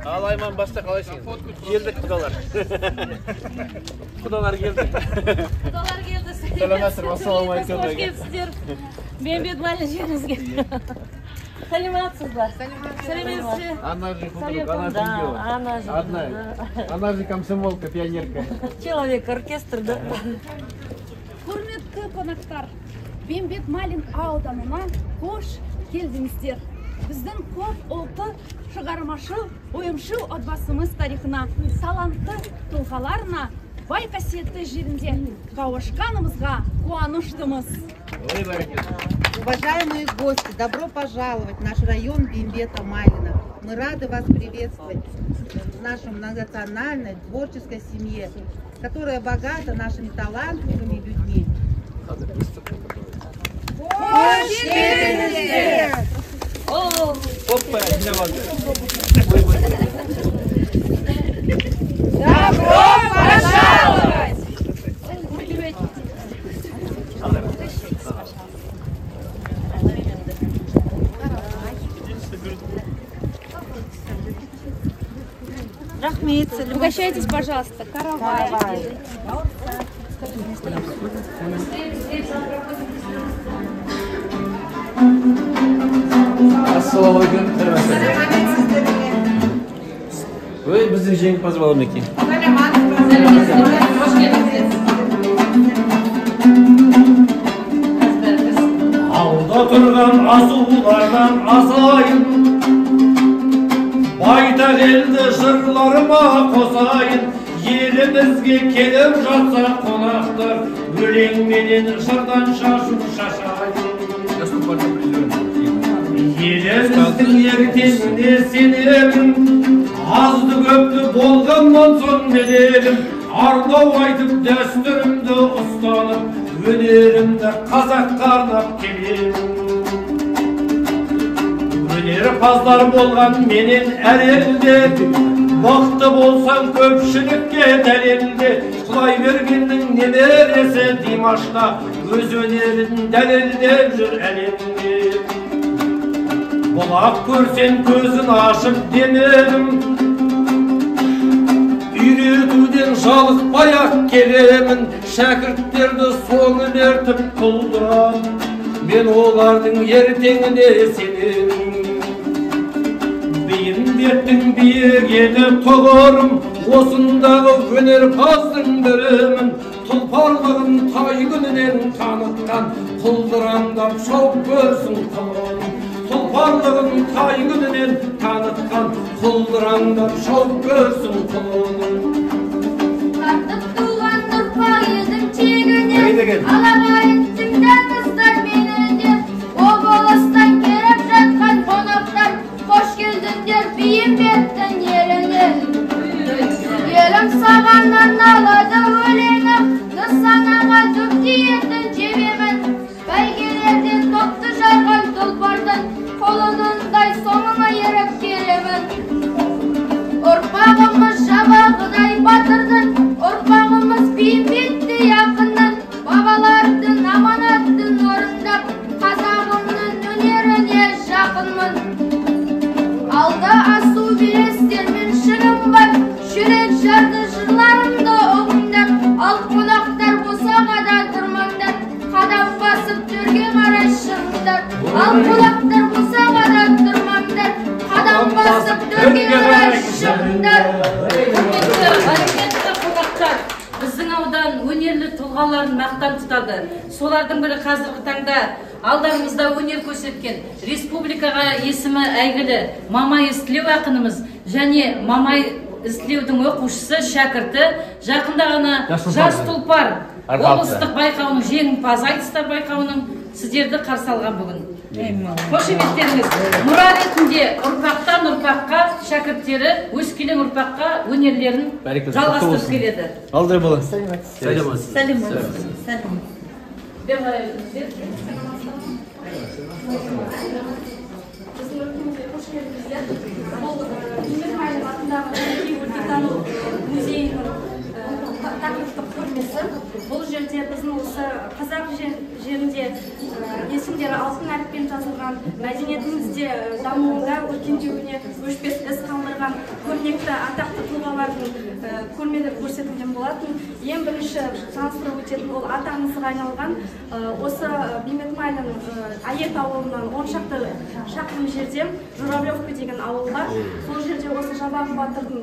Ал Айман баста қалайсың? Келдік құдалар. Құдалар келді. Құдалар келді. Сәлеметсіздер, ассалаумағалейкум. Қош келіпсіздер. Бейімбет Майлин жеріңізге. Сәлеметсіздер. Сәлеметсіздер. Она же худрук, она же комсомолка, пионерка. Человек оркестр, да? Құрметті қонақтар, Бейімбет Майлин ауданына қош келдіңіздер. Біздің көп ұлты шығармашыл, ойымшыл отбасымыз тарихына, талантты тұлғаларына, бай қасиетті жерінде қауышқанымызға қуаныштымыз. Уважаемые гости, добро пожаловать в наш район Бейімбета Майлина. Мы рады вас приветствовать в нашей многонациональной творческой семье, которая богата нашими талантливыми людьми. Қош келдіңіздер! Опа, не могу. Добро пожаловать! Рахмет. Угощайтесь, пожалуйста, каравай. Ассалаумағалейкум. Ой, біздің жеңімпаз бала мінекей. Алда тұрған асулардан асайын, байтақ елді жырларыма қосайын, елімізге келіп жатса қонақтар, өлеңменен жырдан шашын шашайын. Еліміздің ертеңіне сенемін, азды көпті болғаннан соң менемін, арнау айтып дәстүрімді ұстанып, өнерімді қазаққа арнап келемін. Өнерпаздар болған менен әр елде, мықты болсаң көпшілікке дәлелде, Құдайбергеннің немересі Димашқа өз өнерін дәлелдеп жүр әлемде. Бұлақ көрсен көзін ашып демедім, үйретуден жалықпай-ақ келемін, шәкірттерді соңын ертіп құлдырам, мен олардың ертеңіне сенемін. Бейімбеттің биігені тұғырым, осындағы өнерпаздың бірімін, тұлпарлығын тай күнінен танытқан, құлдыраңдап шауып көрсін қылым. Тұлпарлығын тай күнінен танытқан, құлдыраңдап шауып көрсін қылым. Тартып туған ұрпақ едім тегінен, алағайыттың дәміздар мені де, облыстан келіп жатқан қонақтар, қош келдіңдер Бейімбеттің еліне. Елім сағаннан алады өлеңі, нысанаға түк тиетін жебемін, бәйгелерден топты жарған тұлпардың, қолынындай соңына еріп келемін. Ұрпағымыз жабағыдай батырдың, ұрпағымыз Бейімбетті ақынның, бабалардың аманаттың орындап, қазағымның өнеріне жақынмын. Алда асу белестермен шырым бар, жүрек жарды жырларымды ұғыңдар, ал қонақтар босағада тұрмаңдар, қадам басып төрге қарай шығыңдар, ал қонақтар босағада тұрмаңдар, қадам басып төрге қарай шығыңдар. Құрметті қонақтар, біздің аудан өнерлі тұлғаларын мақтан тұтады. Солардың бірі қазіргі таңда алдарыңызда өнер көрсеткен, республикаға есімі әйгілі Мамай Істілеу ақынымыз және Мамай Істілеудің оқушысы, шәкірті, жақында ғана Жас тұлпар облыстық байқауының жеңімпазы, айтыстар байқауының сіздерді қарсы алған бүгін. Қошеметтеріңіз. Мұра ретінде ұрпақтан ұрпаққа шәкірттері өскелең ұрпаққа өнерлерін жалғастырып келеді. Алдай бола. Бейімбет Майлин атындағы өлкетану музейінің тақырыптық көрмесі көрмесі. Бұл жерде біздің осы қазақ жерінде есімдері алтын әріппен жазылған, мәдениетімізде дамуында өркендеуіне өшпес із қалдырған көрнекті атақты тұлғалардың көрмелері көрсетілген болатын. Ең бірінші таныстырып өтетін ол атаңызға айналған осы Бейімбет Майлин Айет ауылынан 10 шақырым жерде Журавлевка деген ауыл бар. Сол жерде осы Жабағы Батырдың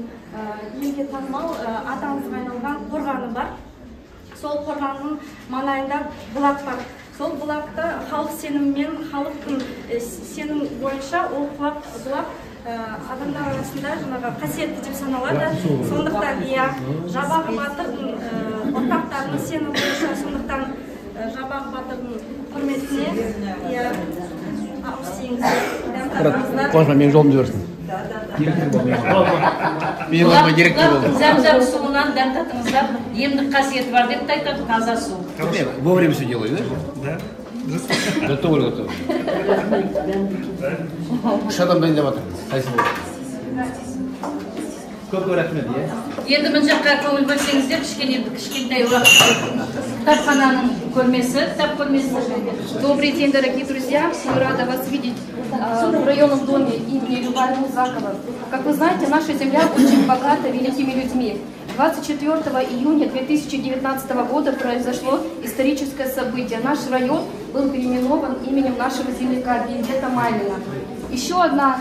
елге танымал атаңызға айналған қорғаны бар. Сол қорғанның маңайында бұлақ бар. Сол бұлақты халық сенімімен, халықтың сенім бойынша ол бұлақ адамдар арасында жаңағы қасиетті деп саналады. Сондықтан Жабағы Батырдың ұрпақтарының сенімі бойынша, сондықтан Жабағы Батырдың құрметіне Қоншма мен жолымды өрсін. Мен оларға директор болдым. Зәм-зәм суынан дәм татыңыздар, емдік қасиеті бар деп айтады, таза су. Вовремя все делаю, да? Да. Готово. Үш адам дайындап жатыр. Қайсы болды? Көп рахмет, Енді мына жаққа көңіл бөлсеңіздер, кішкентай кітапхананың көрмесі, кітап көрмесі. Добрый день, дорогие друзья! Мы рады вас видеть в районном доме имени Любави Музакова. Как вы знаете, наша земля очень богата великими людьми. 24 июня 2019 года произошло историческое событие. Наш район был переименован именем нашего земляка Бейімбета Майлина. Еще одна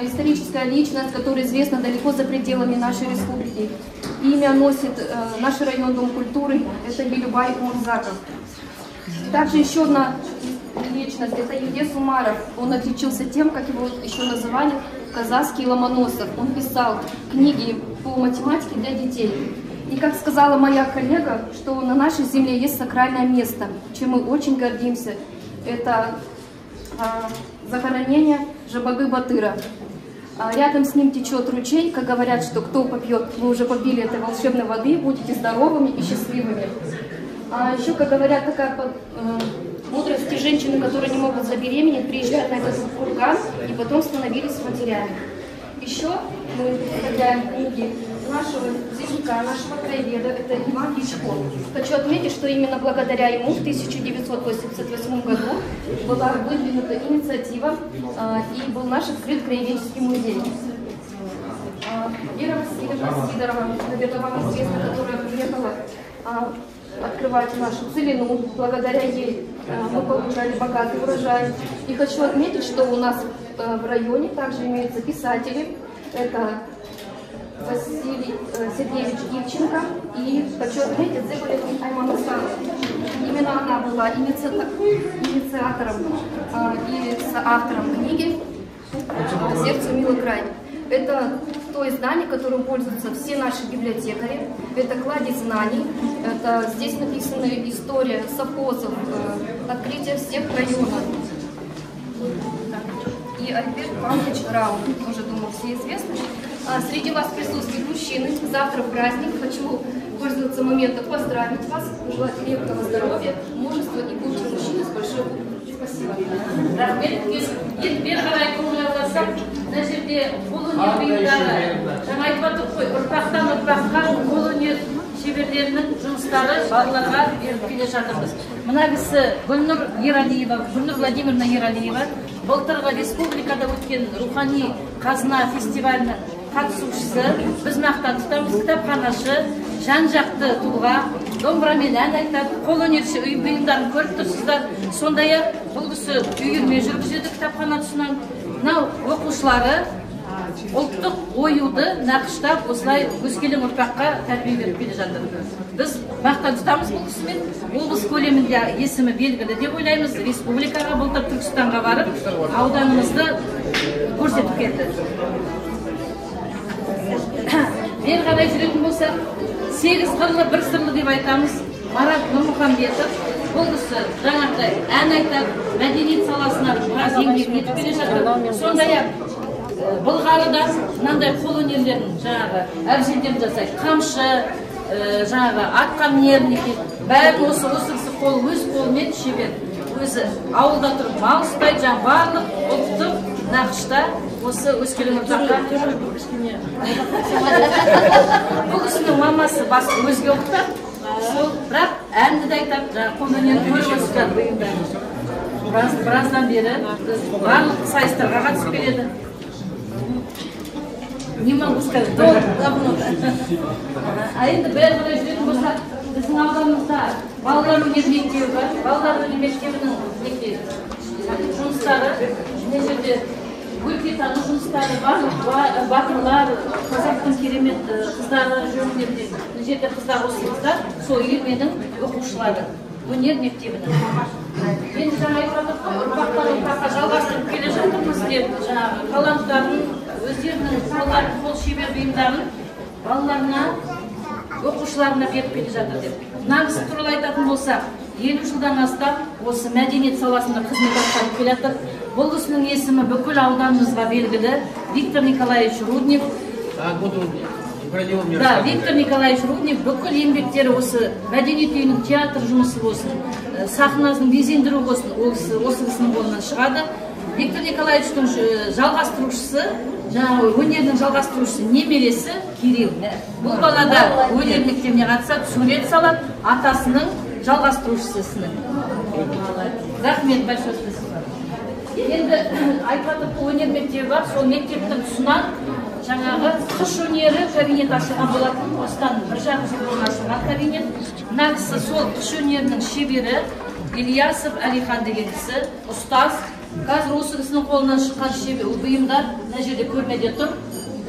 историческая личность, которая известна далеко за пределами нашей республики. Имя носит наш район Дом культуры, это Любави Музаков. Также еще одна личность, это Юдес Умаров. Он отличился тем, как его еще называли, казахский Ломоносов. Он писал книги по математике для детей. И как сказала моя коллега, что на нашей земле есть сакральное место, чем мы очень гордимся. Это захоронение Жабаги Батыра. Рядом с ним течет ручей, как говорят, что кто попьет, вы уже попили этой волшебной воды, будете здоровыми и счастливыми. А еще, как говорят, такая мудрость, женщины, которые не могут забеременеть, приезжают на этот курган и потом становились матерями. Еще мы представляем книги нашего земляка, нашего краеведа, это Иван Личко. Хочу отметить, что именно благодаря ему в 1988 году была выдвинута инициатива и был наш открыт краеведческий музей. Вера Васильевна Сидорова, наверное, вам известна, которая приехала открывать нашу целину. Благодаря ей мы получали богатый урожай. И хочу отметить, что у нас в районе также имеются писатели. Это Василий Сергеевич Ивченко и, хочу отметить, Зыбулев Айман Асанов. Именно она была инициатором и автором книги «Сердцу милый край». Это то издание, которым пользуются все наши библиотекари. Это кладезь знаний. Это здесь написана история совхозов, открытие всех районов. И Альберт Павлович Раун, тоже, думаю, все известны. Среди вас присутствуют мужчины. Завтра праздник. Хочу пользоваться моментом поздравить вас, пожелать крепкого здоровья, мужества и будьте мужчины с большой улыбкой. Спасибо. Мына жерде қолөнер бұйымдары, жаңа айтып отырмын ғой, ұрпақтан ұрпаққа қолөнер шеберлерінің жұмыстары балаларға беріп келе жатырмыз. Мына кісі Гүлнұр Ералиева, Гүлнұр Владимировна Ералиева, былтырғы республикада өткен рухани қазына фестивалінің қатысушысы, біз мақтан тұтамыз, кітапханашы, жан-жақты тұлға, домбырамен ән айтады, қолөнерші бұйымдарын көріп тұрсыздар. Сондай-ақ бұл кісі үйірме жүргізеді кітапхана тұсынан. Мынау оқушылары ұлттық оюды нақыштап, осылай өскелең ұрпаққа тәрбие беріп келе жатыр. Біз мақтан тұтамыз бұл кісімен. Облыс көлемінде есімі белгілі деп ойлаймыз. Республикаға, былтыр Түркістанға барып, ауданымызды көрсетіп келді. Бері қарай жүретін болсақ, 8 қырлы бір сырлы деп айтамыз. Марат Нұрмұхамбетов, бұл кісі жаңағыдай ән айтады, мәдениет саласына біраз еңбек етіп келе жатыр. Сондай-ақ Былғарыдан мынандай қолөнерлерін жаңағы әбзелдерін жасайды. Қамшы, жаңағы атқамінерлік, бәрі осы қол өз қолымен шебер. Өзі ауылда тұрып мал ұстайды, жаңағы барлық ұлттық нақышта осы өскелең ұрпаққа. Бұл кісінің мамасы өзге ұлттар. сол бірақ әнді де айтады, жаңағы қолөнерді көріп отырсыздар бұйымдарын. Біраздан бері барлық сайыстарға қатысып келеді. Не могу сказать, давно. А енді бәрі қарай жүретін болсақ, біздің ауданымызда балалар өнер мектебі бар. Балалар өнер мектебінің жұмыстары, мына жерде өлкетану жұмыстары, барлық батырлар, қазақтың керемет қыздары жөнінде, мына жерде қыздар осы қыздар, сол үйірменің оқушылары, өнер мектебінің. Енді жаңа айтып отырмын, ұрпақтан-ұрпаққа жалғастырып келе жатырмыз деп, жаңағы таланттарын, өздерінің қол шебер бұйымдарын балаларына, оқушыларына беріп келе жатыр деп. Нағыз туралы айтатын болсақ, 50 жылдан астам осы мәдениет саласында қызмет атқарып келе жатыр. Бұл кісінің есімі бүкіл ауданымызға белгілі Виктор Николаевич Руднев. Да, Виктор Николаевич Руднев бүкіл еңбектері осы мәдениет үйінің театр жұмысы болсын, сахнасын безендіру болсын, осы кісінің қолынан шығады. Виктор Николаевичтің жалғастырушысы, жаңағы өнердің жалғастырушысы немересі Кирилл. Бұл балада өнер мектебіне қатысады, сурет салады, атасының жалғастырушысының. Рахмет, большое спасибо. Енді айтпатып өнер мектебі бар, сол мектептің тұсынан жаңағы қыш өнері кабинет ашылған болатын. Осыдан 1 жарым жыл бұрын ашылған кабинет. Мына кісі сол қыш өнерінің шебері Ильясов Алихан деген кісі, ұстаз. Қазір осы кісінің қолынан шыққан шебер бұйымдар мына жерде көрмеде тұр.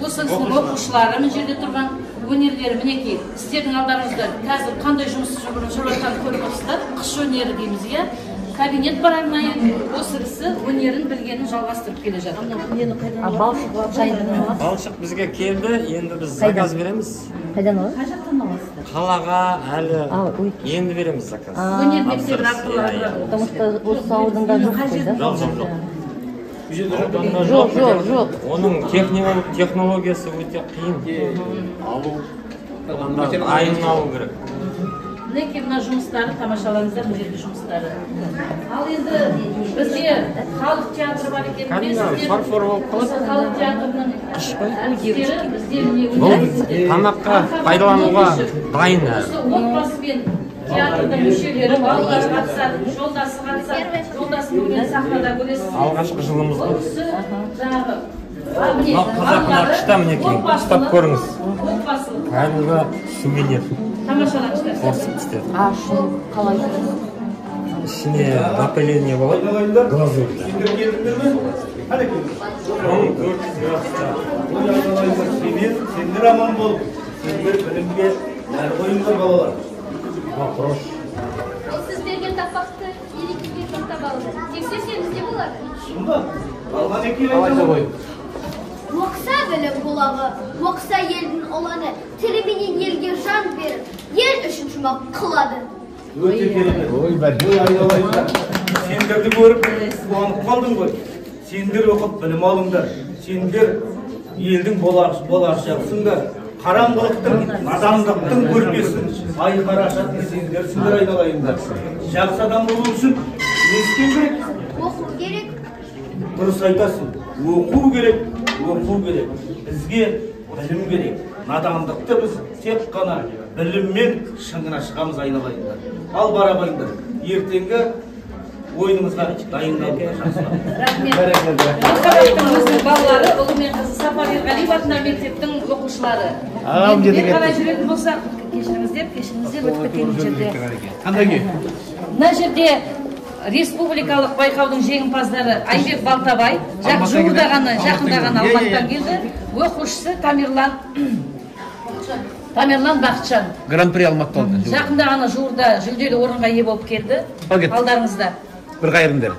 Осы кісінің оқушылары мына жерде тұрған өнерлері мінекей. Сіздердің алдарыңызда қазір қандай жұмыс жүріп жатқанын көріп отырсыздар. Қыш өнері дейміз, иә. Кабинет бар арнайы. Осы кісі өнерін білгенін жалғастырып келе жатыр. Балшық бізге келді, енді біз заказ береміз. Қайдан аласыз? Қай жақтан аласыздар? Қалаға әлі енді береміз заказ. Өнер мектебі арқылы. Потому что осы ауданда жоқ қойды. Жоқ. Оның технологиясы өте қиын. Алу, айын алу керек. Мінекей мына жұмыстарын тамашалаңыздар, мына жерде жұмыстары. Ал енді бізде халық театры бар екен. Фарфор болып осы халық театрының әртістері бізде бұл тамаққа пайдалануға дайын. Осы отбасымен театрдың мүшелері, балалар қатысады, жолдасы қатысады, жолдасы бүгін сахнада көресіз. Алғашқы жылымыз бұл кісі жаңағы қазақына қышта мінекей, ұстап көріңіз. Кәдімгі сувенир. Тамашалаңыздар. Қорсып істеді. Шын қалай жүреді? Ішіне напыление болады, глазурьда. Сендер аман бол, сендер білімге нәр қойыңдар балалар. Вопрос. Сіз берген тақпақты елікізге жоқтап алды. Тексерсеңіз де болады. Шында, алған екен айтып қой. Оқса білім бұлағы, оқса елдің оланы, тіріменен елге жан беріп, ел үшін жұмақ қылады. Өте керемет. Ой, айналайындар. Сендерді көріп, қуанып қалдың ғой. Сендер оқып білім алыңдар. Сендер елдің болашақсыңдар. Қараңғылықтың, надандықтың көрпесін айқара ашатын сендерсіңдер айналайындар. Жақсы адам болу үшін не істеу керек? Оқу керек. Дұрыс айтасың. Оқу керек. Бізге білім керек. Надандықты біз тек қана біліммен шыңына шығамыз айналайындар. Ал барабайындар. Ертеңгі ойынымызға дайындалыңдар. Рахмет. Қазақтың өзінің балалары, ұлы мен қызы Сапар Ерғалиев атындағы мектептің оқушылары. Енді қарай жүретін болсақ, кешіріңіздер, өтіп кеткен жерде. Қандай ке? Мына жерде республикалық байқаудың жеңімпаздары Айбек Балтабай, жақында ғана Алматыдан келді. Оқушысы Тамерлан Бақытжан. Гран-при Алматыда алды. Жақында ғана жуырда жүлделі орынға ие болып келді. Алдарыңызда. Bir қайырыңдар.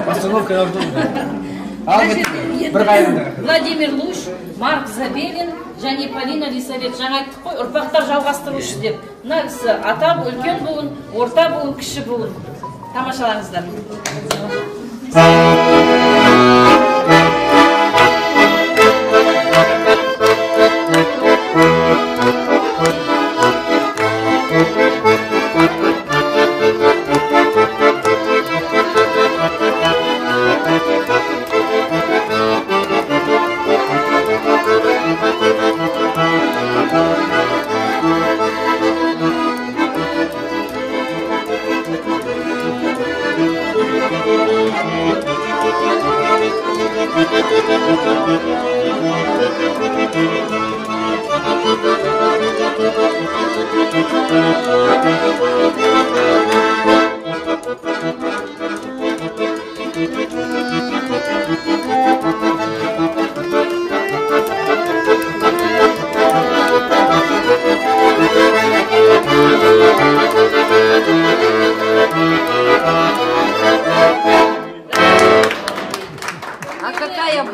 Постановка бір қайырымды. Владимир Луш, Марк Забелин және Полина Лисавет. Жаңа айттық қой, ұрпақтар жалғастырушы деп. Мына кісі ата үлкен буын, орта буын, кіші буын. Тамашалаңыздар.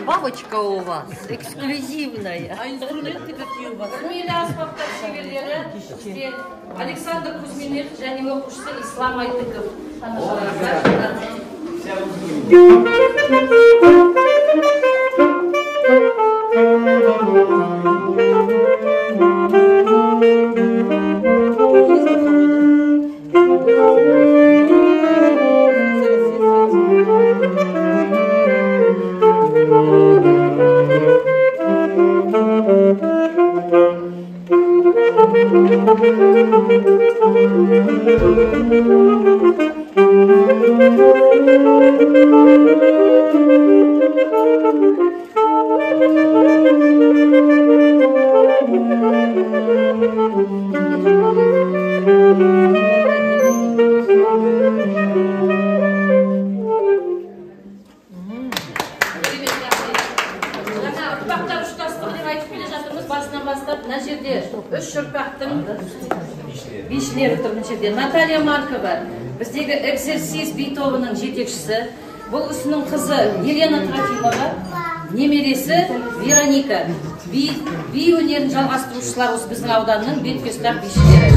Бабочка у вас эксклюзивная. А инструменты какие у вас? Аспаптар шеберлері, Александр Кузьминых және оқушысы Ислам Айтыков. Наталья Маркова, біздегі экзерсис би тобының жетекшісі. Бұл кісінің қызы Елена Трофимова, немересі Вероника. Би өнерін жалғастырушылар осы біздің ауданның бетпестақ бишілері.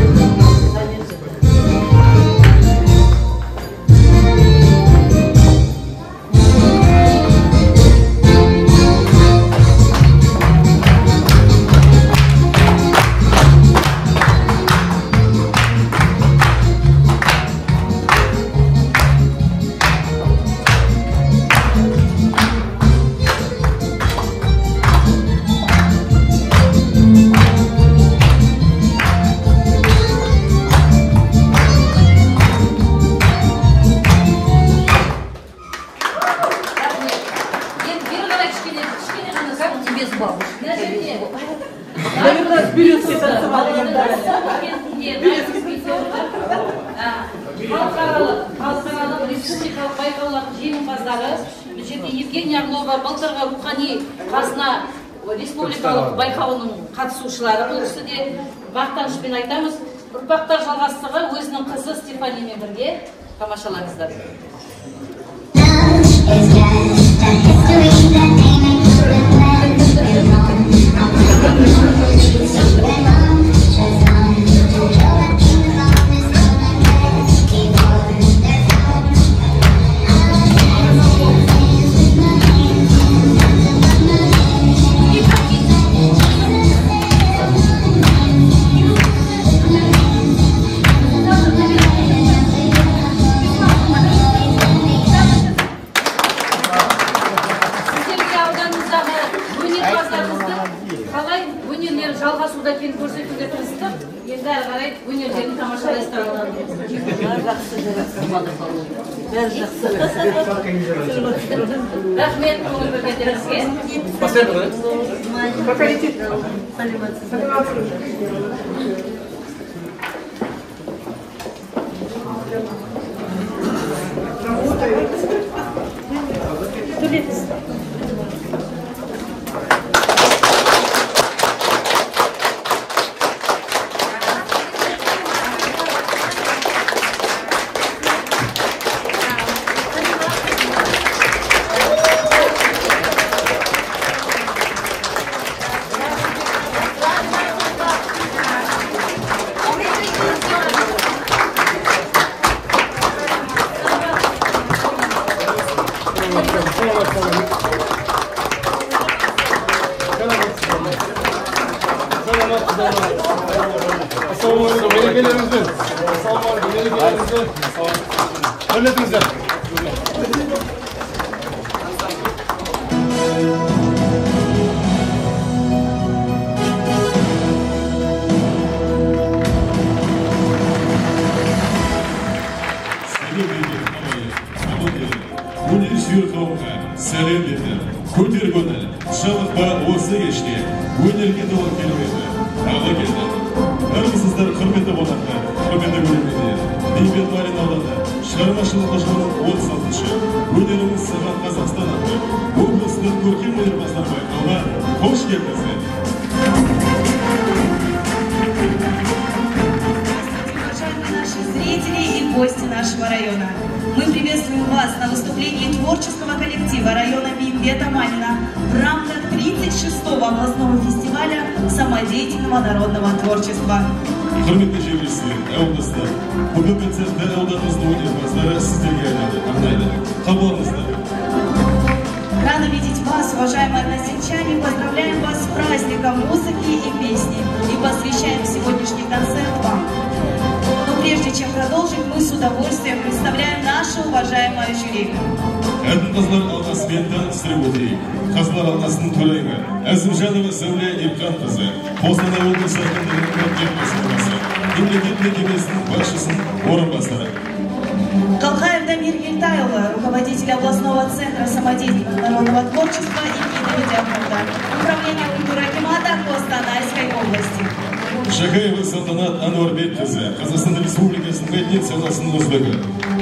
Халықаралық республикалық байқаулардың жеңімпаздары Евгения Орлова былтырғы рухани қазына республикалық байқауының қатысушылары. Бұл кісі де мақтанышпен айтамыз, ұрпақтар жалғастығы өзінің қызы Стефаниямен бірге. Тамашалаңыздар. Жалғасуда кен көрсетуге тырыстық. Енді әрі қарай өнерлерін тамашалайсыздар. Рахмет көңіл бергендеріңізге. Hürmetinize. Сәлем берді, көтергені, шабыққа осы кешке, өнерге толы келуеді, ағы келді. Армысыздар құрметті қонақтар, құрметті көрермендер, Бейімбет Майлин ауданы, шығармашылық ұжымының 36-шы, өнеріміз саған Қазақстан атты, облыстық көркем өнерпаздар байқауға қош келдіңіздер. Уважаемые наши зрители и гости нашего района, мы приветствуем вас на выступлении творческого коллектива района Бейімбета Майлина в рамках 36-го областного фестиваля самодеятельного народного творчества. Құрметті жерлестер, ауылдастар, бүгін концертті ауданымыздың өнерпаздары сіздерге арнайды. Қабыл алыңыздар. Рано видеть вас, уважаемые односельчане, поздравляем вас с праздником музыки и песни и посвящаем сегодняшний концерт вам. Но прежде чем продолжить, мы с удовольствием представляем наше уважаемое жюри. Әдін қызлар алғасымен таныстырып өтейік. Қазылар алғасының төрайымы Әзімжанова Сәуле Епқан-қызы, Қостанай облысы әкімдігінің басшысы, мемлекет мекемесінің басшысының орынбасары. Колхаев Дамир Ельтайұлы, руководитель областного центра самодеятельного народного творчества и киновидеофонда, управление культуры акимата Костанайской области. Шахаева Салтанат Ануарбек-қызы, Қазақстан Республикасының мәдениет саласының үздігі,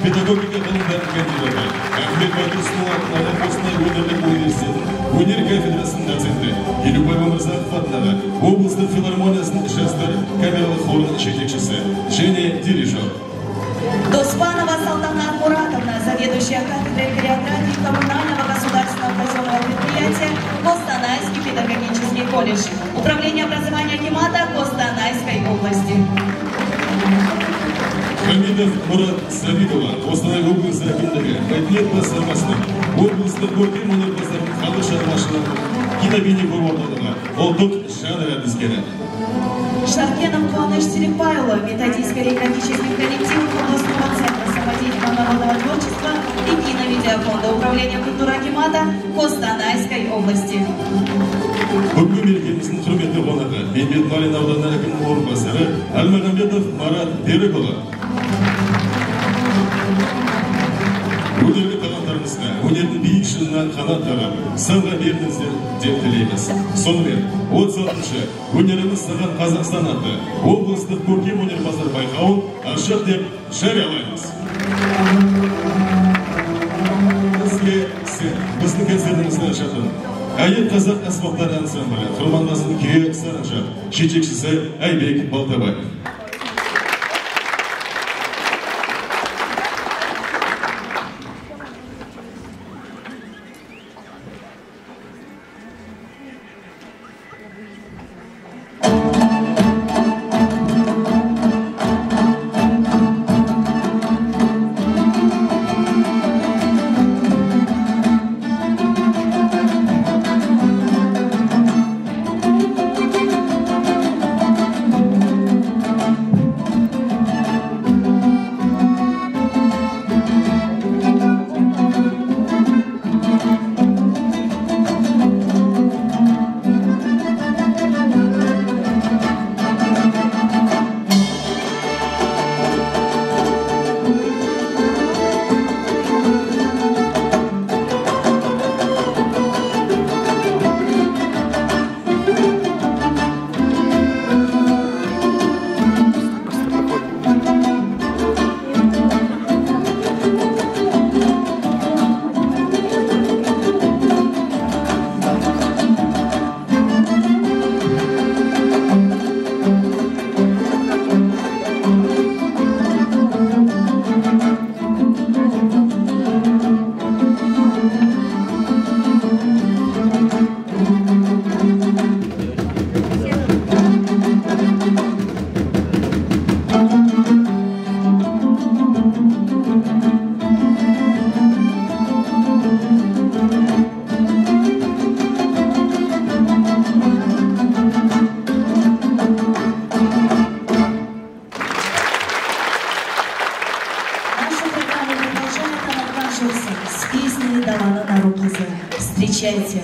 педагогика ғылымдарының кандидаты, Ахмет Байтұрсынұлы атындағы Қостанай өңірлік университетінің өнер кафедрасының доценті, Елубай Өмірзақов атындағы облыстық филармониясының жастар камералық хорының жетекшісі және дирижер. Доспанова Салтанат Муратовна, заведующая кафедрой хореографии коммунального государственного казенного предприятия Костанайский педагогический колледж, управление образования акимата Костанайской области. Хамидов Мурат Сабитова, Костанай облысы әкімдігі, мәдениет басқармасының облыстық көркем өнерпаздардың халық шығармашылығы кинобейнеу орталығы, ұлттық жанр әдіскері. Шаркенов Куаныш Селипайло, методистско-хореографический коллектив областного центра самодеятельного народного творчества и киновидеофонда управления культуры акимата Костанайской области. Бүгінгі мерекеміздің құрметті қонағы Бейімбет Майлин ауданы әкімінің орынбасары Әлмағамбетов Марат Берікұлы. Өнерге таланттарыңызға, өнердің биік шыңына қанат қағып, самға бердіңіздер деп тілейміз. Сонымен, 36-шы өнеріміз саған Қазақстан атты облыстық көркем өнерпаздар байқауын ашық деп жариялаймыз. Біздің концертімізді ашатын Әйет қазақ аспаптар ансамблі, құрманғазының күйі сарынжақ, жетекшісі Айбек Балтабай. начался с песни Даланы Нарукызы. Встречайте.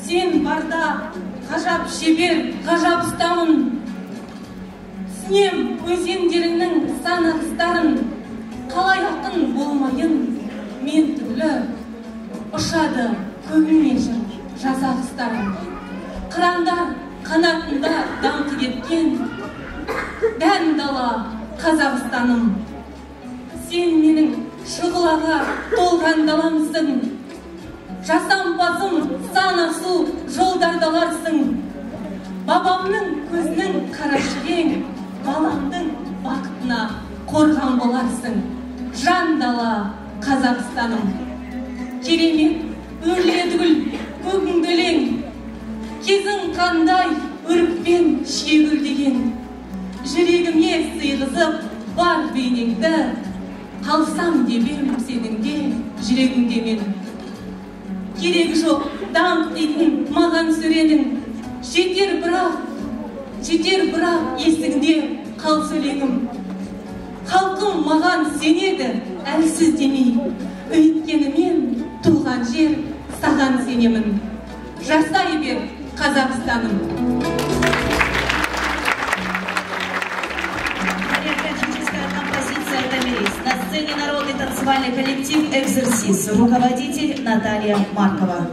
Сен барда, қажап шебер, қажап ұстамын. Түсінем өзендеріңнің сан ағыстарын, қалай ақын болмайын мен түгілі, ұшады көгіңмен жүр жаза құстарым. Қырандар қанатында даңқы кеткен дән дала Қазақстаным. Сен менің шұғылаға толған даламсың, жасампазым сан асу жолдардаларсың. Бабамның көзінің қарашығең, баламның бақытына қорған боларсың. Жан дала Қазақстаным. Керемет өрледі гүл көгіңділең, кезің қандай үрікпен шегілдеген. Жүрегіме сыйғызып бар бейнеңді, қалсам дебем сеніңде жүрегіңде менің. Керегі жоқ даңқ дейтін маған сөредің, жетер бірақ есігінде қал сөйлегім. Халқым маған сенеді әлсіз демей, өйткені мен туған жер саған сенемін. Жасай бер Қазақстаным. На сцене народный танцевальный коллектив «Экзерсис», руководитель Наталья Маркова.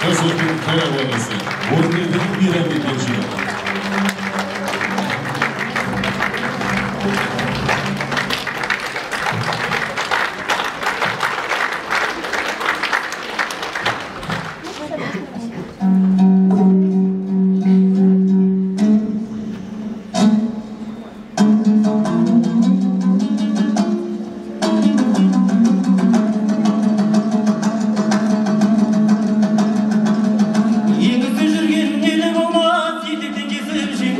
Казылдың қарабаласы, орындардың мейрамбекпен жинады. Еңізді жүрген елі болмас, етектен кесіп жеңіл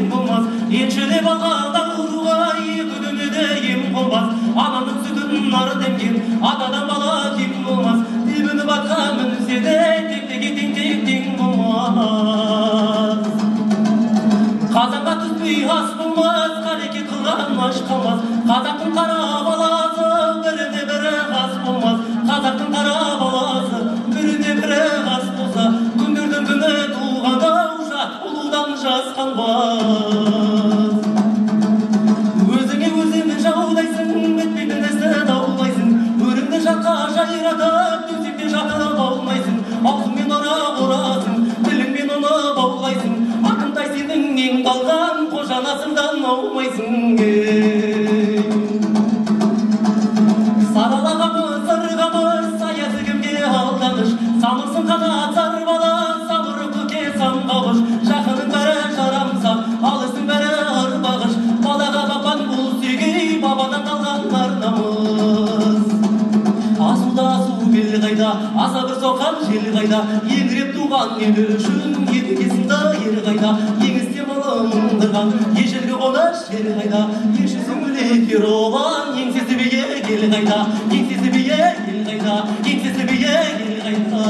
қалмас. Қазақтың қара баласы біріне бірі қас болмас. Қазақтың қара баласы біріне бірі қас болса, күндердің күні туған ауша ұлудан жасқанбас. Өзіңе өзіңнің жаудайсың, бетпейтін істі даулайсың. Өріңді жаққа жайратып, төсекте жатып алмайсың. Аузыңмен орақ ұрасың, тіліңмен оны баулайсың. Ақынтай сенің нең қалған, қожа насырдан аумайсың. Саралағамыз, сырғамыз, саясы кімге алданыш. Самырсың қанат сар бала, сабыры көке самғағыш. Жақының бәрі жарамсақ, алыстың бәрі арбағыш. Балаға бапан бұл сегей, бабадан қалған арнамыз. Асуда асу бел қайда, аса бір соқан жел қайда. Еңіреп туған ел үшін едігесінді ер қайда. Еңісте мұңдырған ежелгі қонаш жер қайда. Ешісі мүлекер olan еңсесі бие ел қайда. Еңсесі бие ел қайда. Еңсесі бие ел қайда.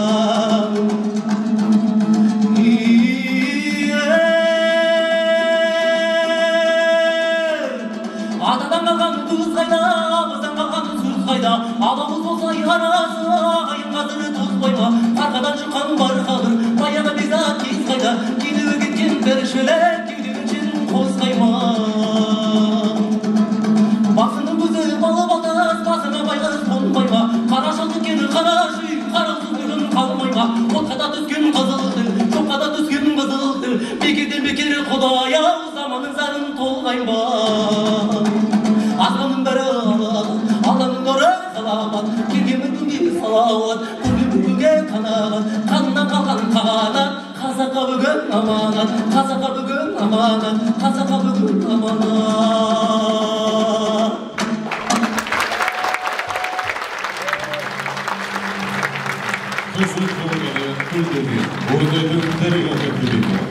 Атадан қалған туыс қайда, абыздан қалған сөз қайда. Аламыз болса арасы, ағайын қазірі тозбай ма. Арқадан шыққан бар қалыр, баяғы безат кез қайда. Кенеуі кеткен бір шөлек, кеуденің шен қозғай ма. Бақсының көзі балы батас, басыңа байғыз қонбай ма. Қара шал түккен қара жүй, қараусыз бүгін қалмай ма. Отқа да түскен қызыл тіл, жоққа да түскен қызыл тіл. Бекерден бекер Құдай-ау, заманның зарын толғай ма. Азғанның бәрі Алланың нұры қаламат. Келгенмін күнге салауат, көргенмін күнге қанағат. Қанынан қалған қағанат, қазаққа бүгін аманат. Қазаққа бүгін аманат, қазаққа бүгін аманат. Қызыл қылығаны күлдірген, ордайдың тарихаты күлдірген.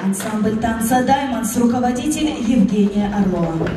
Ансамбль танца «Даймондс», руководитель Евгения Орлова.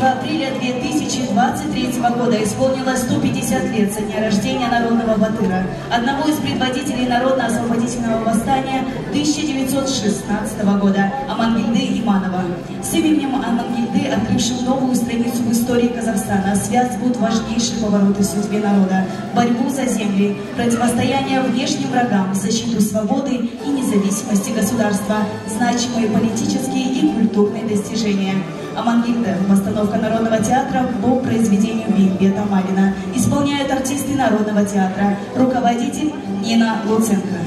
апреля 2023 года исполнилось 150 лет со дня рождения народного батыра, одного из предводителей Народно-освободительного восстания 1916 года, Амангельды Иманова. С именем Амангельды, открывшим новую страницу в истории Казахстана, связывают важнейшие повороты в судьбе народа, борьбу за земли, противостояние внешним врагам, защиту свободы и независимости государства, значимые политические и культурные достижения. Амангельды, постановка Народного театра по произведению Беймбета Майлина. Исполняют артисты Народного театра. Руководитель Нина Луценко.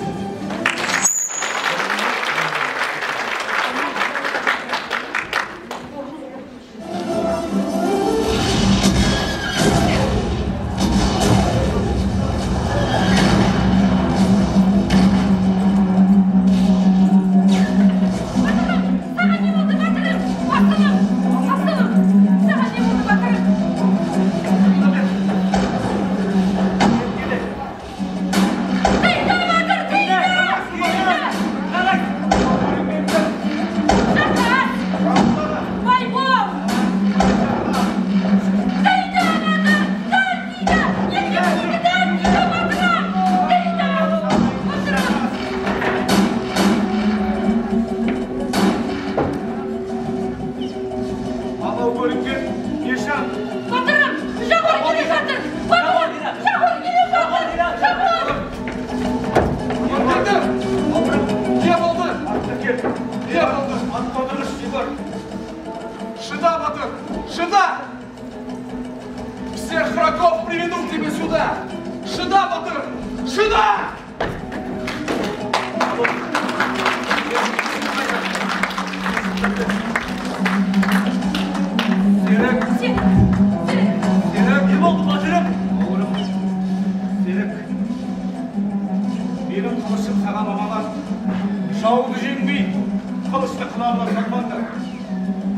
Шида, Батыр! Шида! Всех врагов приведу к тебе сюда! Шида, Батыр! Шида! Серік, не болды Батырым? Серік, менің қылышым саған аманат. Жауды жеңбей, қылышты қыларына сатпаңдар.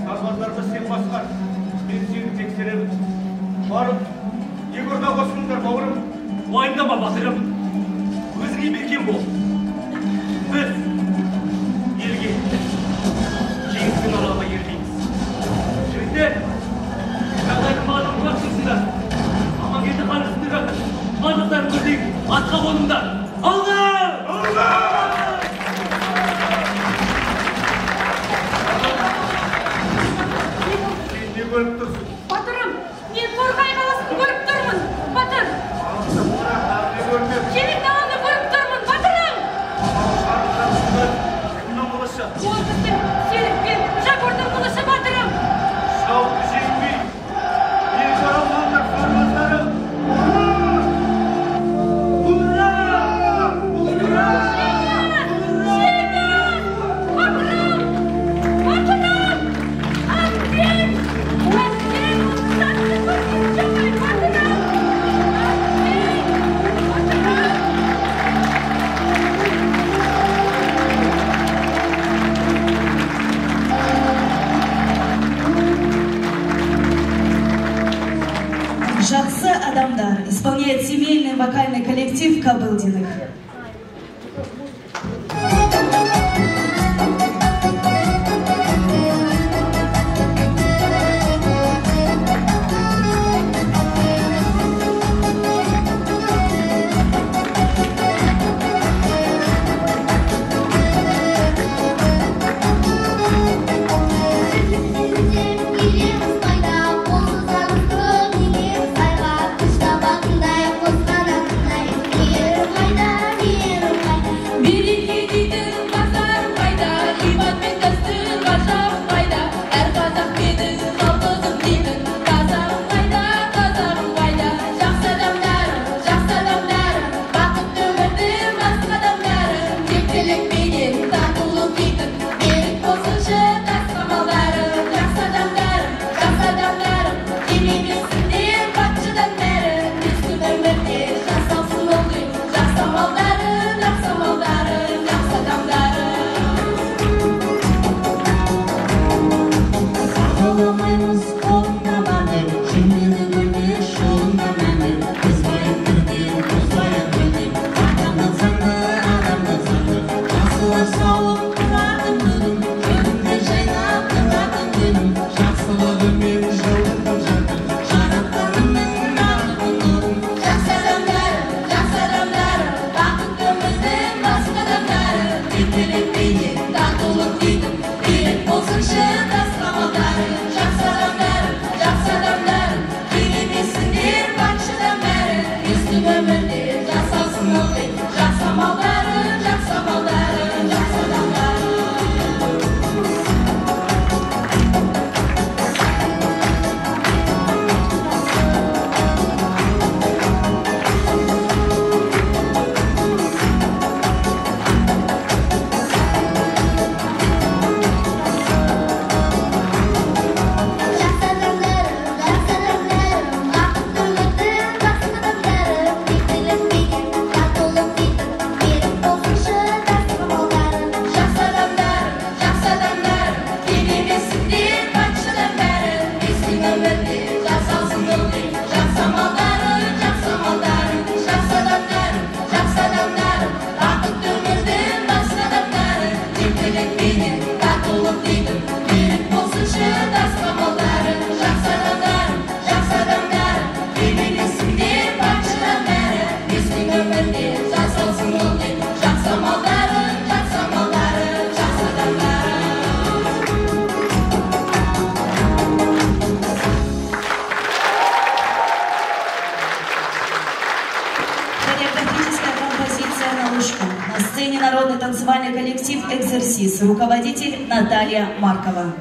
Сарбаздарды сен басқар, мен сені тексеремін. Барып, Егорда қосыңдар, бауырым. Уайымдама Батырым, өзіңе берген бол. Біз елге жеңістің аралама ерлейміз. Жігіттер, жағдайдың барлығын құлақ тұрсыңдар. Амангелді қарғысында жатыр. Барлықтарын көрсек, атқа қоныңдар. Алға! Алға! Көріп тұрсың. Батырым, мен Торғай қаласын көріп тұрмын, Батыр. Керек даланы көріп тұрмын, Батырым. Кімнің қылышы? Ол біздің Серікпен Жагордың қылышы, Батырым. Жауды жеңбей, ел жаралмаңдар, сарбаздарым. Ура! Ура! Жақсы адамдар исполняет семейный вокальный коллектив Кабылдиных. Майда МИТИС, руководитель Наталья Маркова.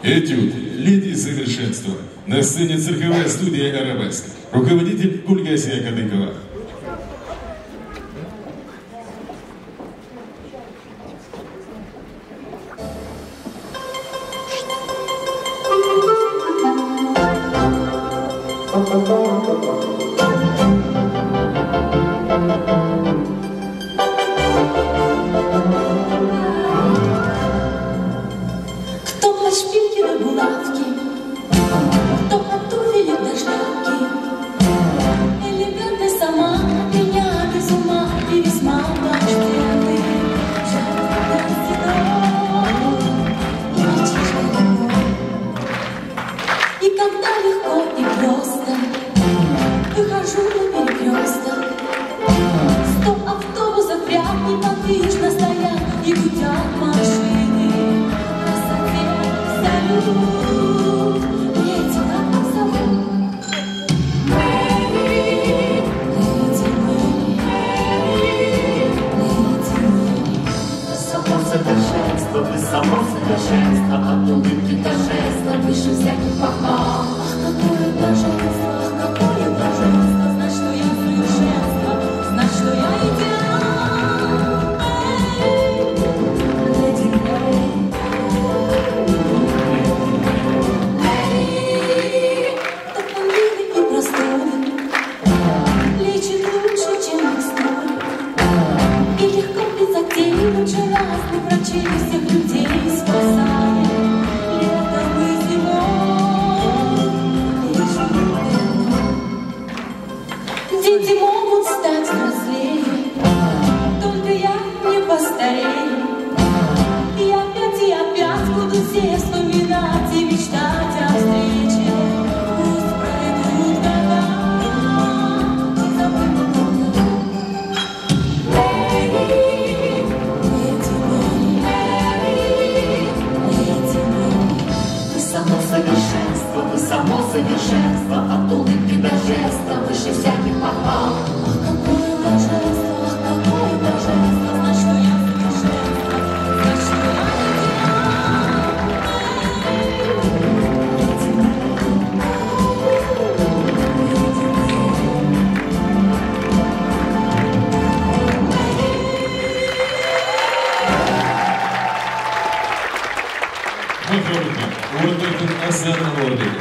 Этюд «Леди совершенства». На сцене цирковая студия «Арабеск». Руководитель Гульгасия Кадыкова. Кто по шпильке на булавке, кто от туфелек до шляпки, элегантная сама, меня без ума и весьма почтенный. И когда легко и просто выхожу на перекресток, 100 автобусов в ряд неподвижно стоят и гудят машины. Красоте салют, леди, как вас зовут? Мэри, леди Мэри, леди Мэри. Само совершенство, вы само совершенство, от улыбки до жеста, выше всяких похвал. Ах, какое блаженство, ах, какое блаженство, знать, что я совершенство, знать, что я идеал. Леди Мэри, Мэри, так милый и простой, лечит лучше, чем микстур, и легко без затей, лучше разных врачей всех людей спасает. Летом и зимой, лишь дети могут стать взрослее, только я не постарею. И опять буду все вспоминать и мечтать о встрече. Пусть пройдут года, и забыду долго. Мэри, леди Мэри, леди Мэри. Вы само совершенство, вы само совершенство, от улыбки до жеста, выше всяких похвал. Ах, какое блаженство, ах, какое блаженство, знать, что я совершенство, знать, что я идеал. Леди Мэри, Орден Асан Орден.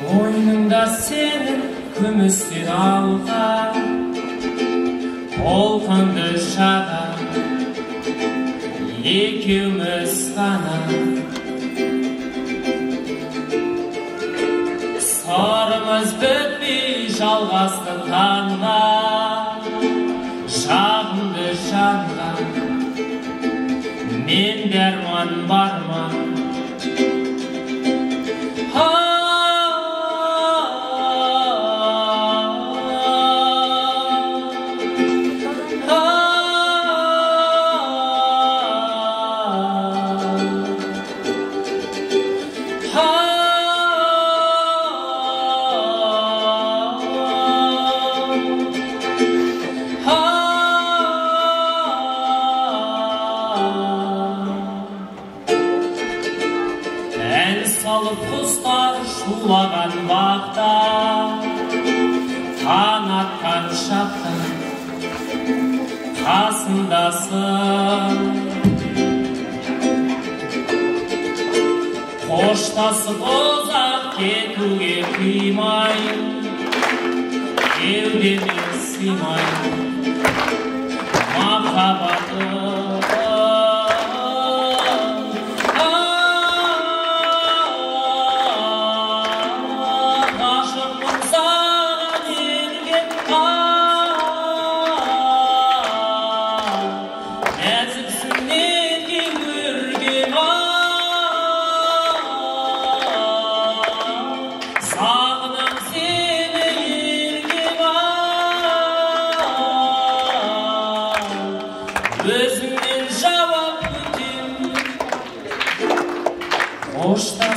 Мойныңда сенің күмістен алған қолқанды шаға екеуміз ғана сарымыз бітпей жалғасты таңға жағымды жанға мен дәрман бар ма құстар шулаған бақта таң атқан шақта қасымдасың қоштасып ұзақ кетуге қимай кеудеме сыймай махаббатым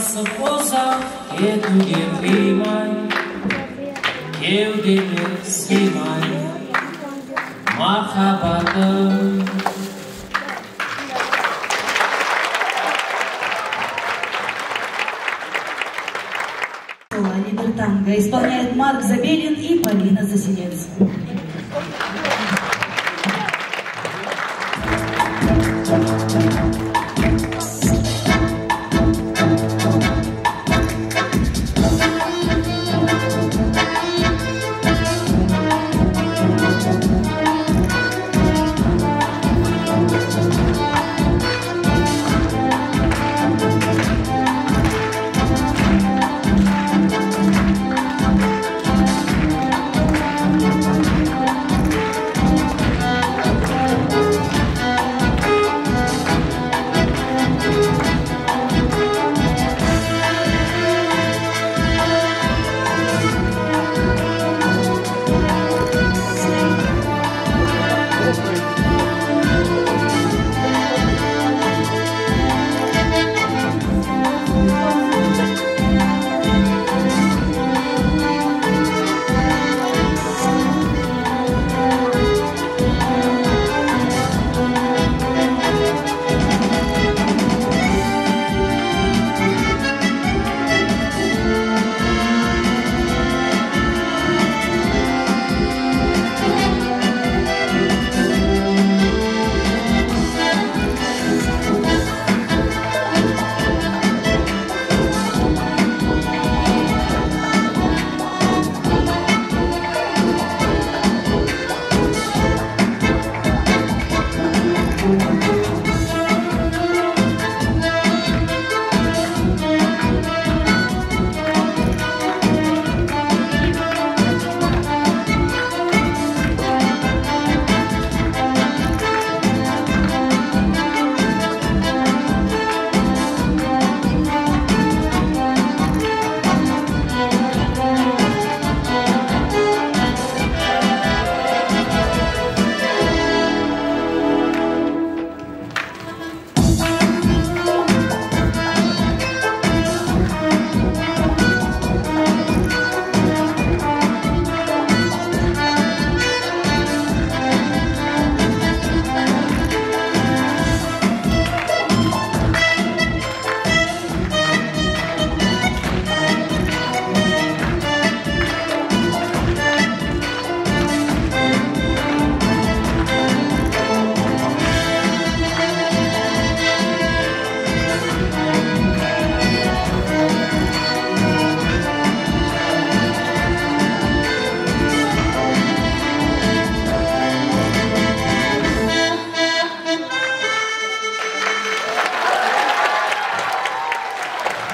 тасып ұзақ кетуге қимай, кеудеме сыймай махаббатым. Либертанго исполняет Марк Забелин и Полина Заселец.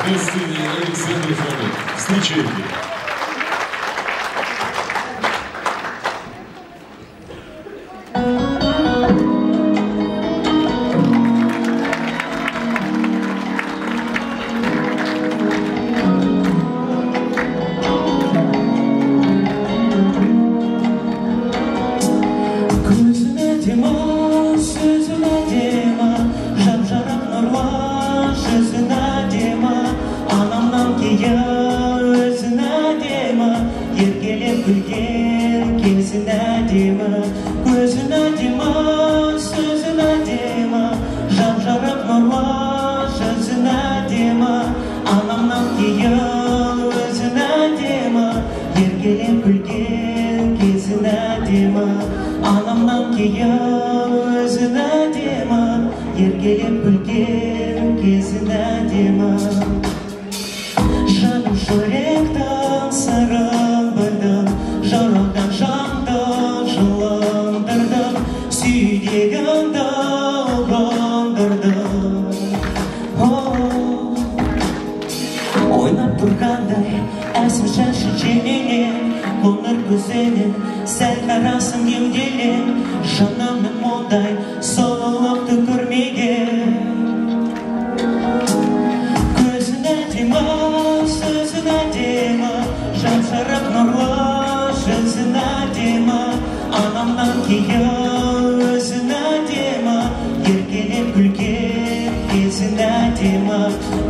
На сцене Александр Фомин. Встречайте.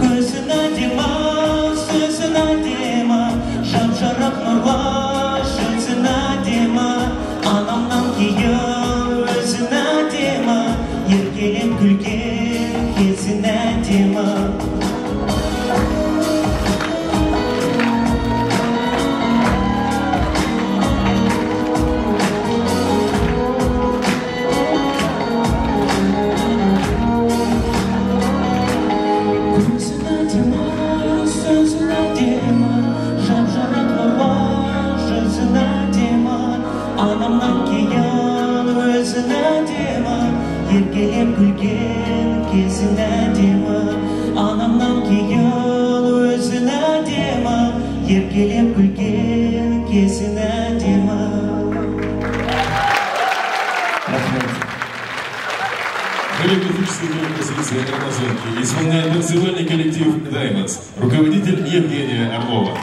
Көзін әдемі Anamdan keyin özüne dema, yerkelep gülgen kezine dema. Anamdan keyin özüne dema, yerkelep gülgen kezine dema. Хореографической композиции «Амазонки» исполняет танцевальный коллектив «Даймондс», руководитель Евгения Орлова.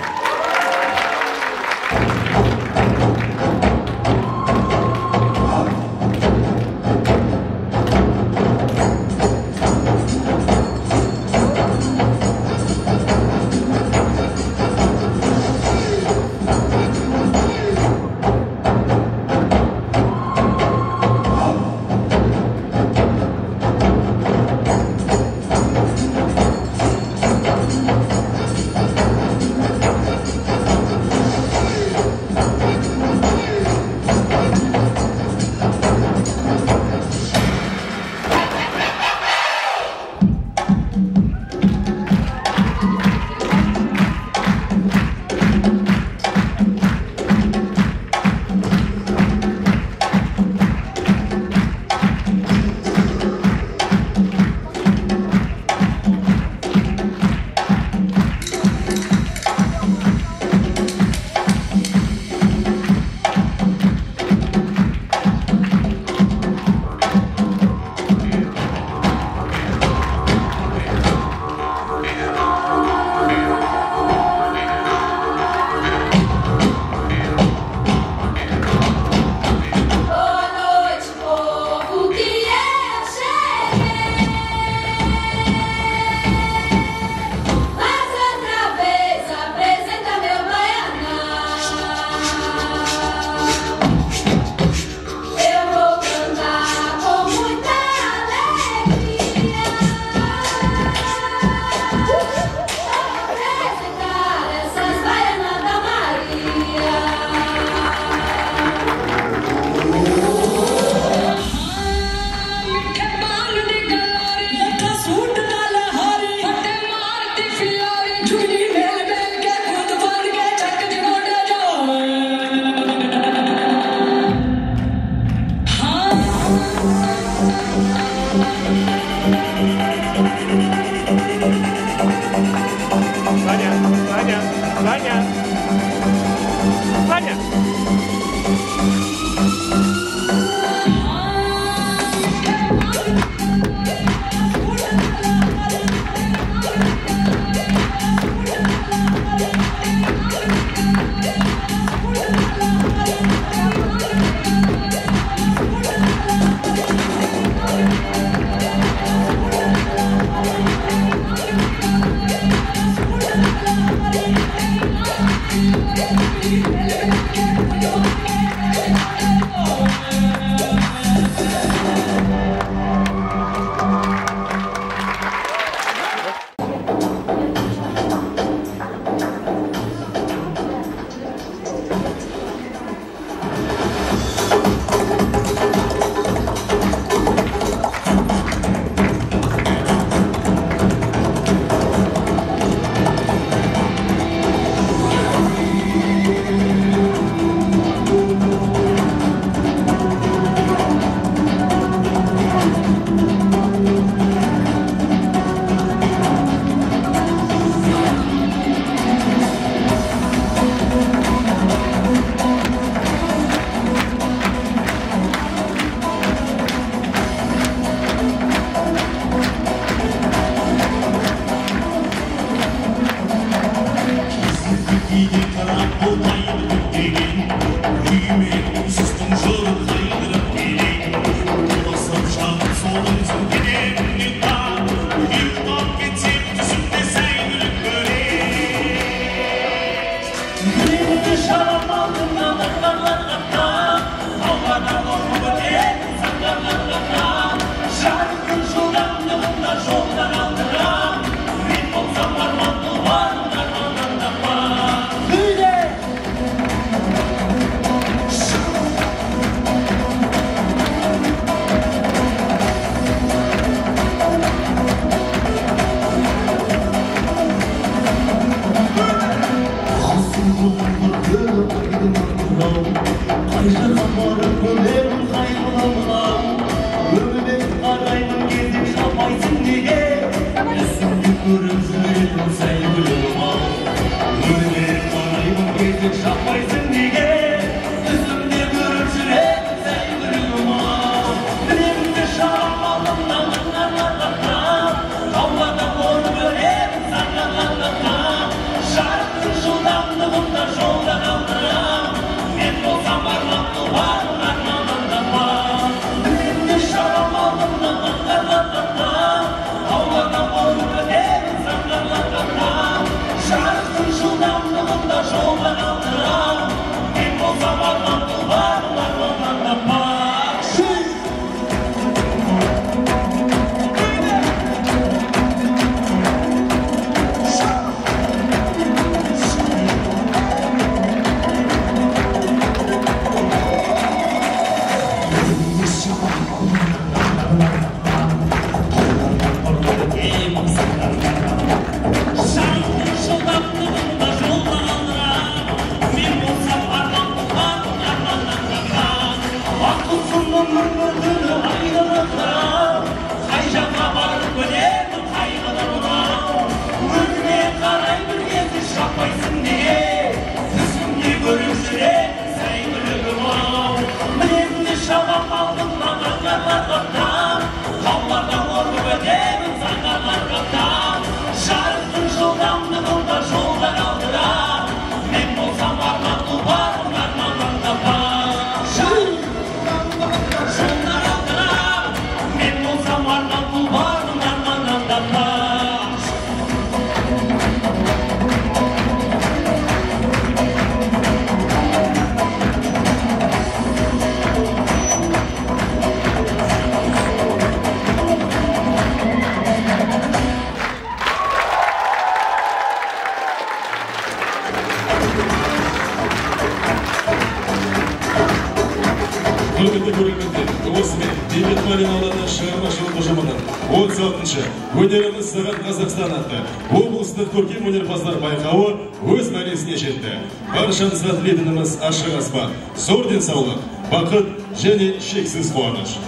Құрметті көрермендер, осымен Бейбіт Майлин ауданы шығармашылық ұжымының 36-шы өнеріміз сағат Қазақстан атты облыстық көркем өнерпаздар байқауы өз мәресіне жетті. Баршаңызға тілейтініміз ашық аспан, зор денсаулық, бақыт және шексіз қуаныш.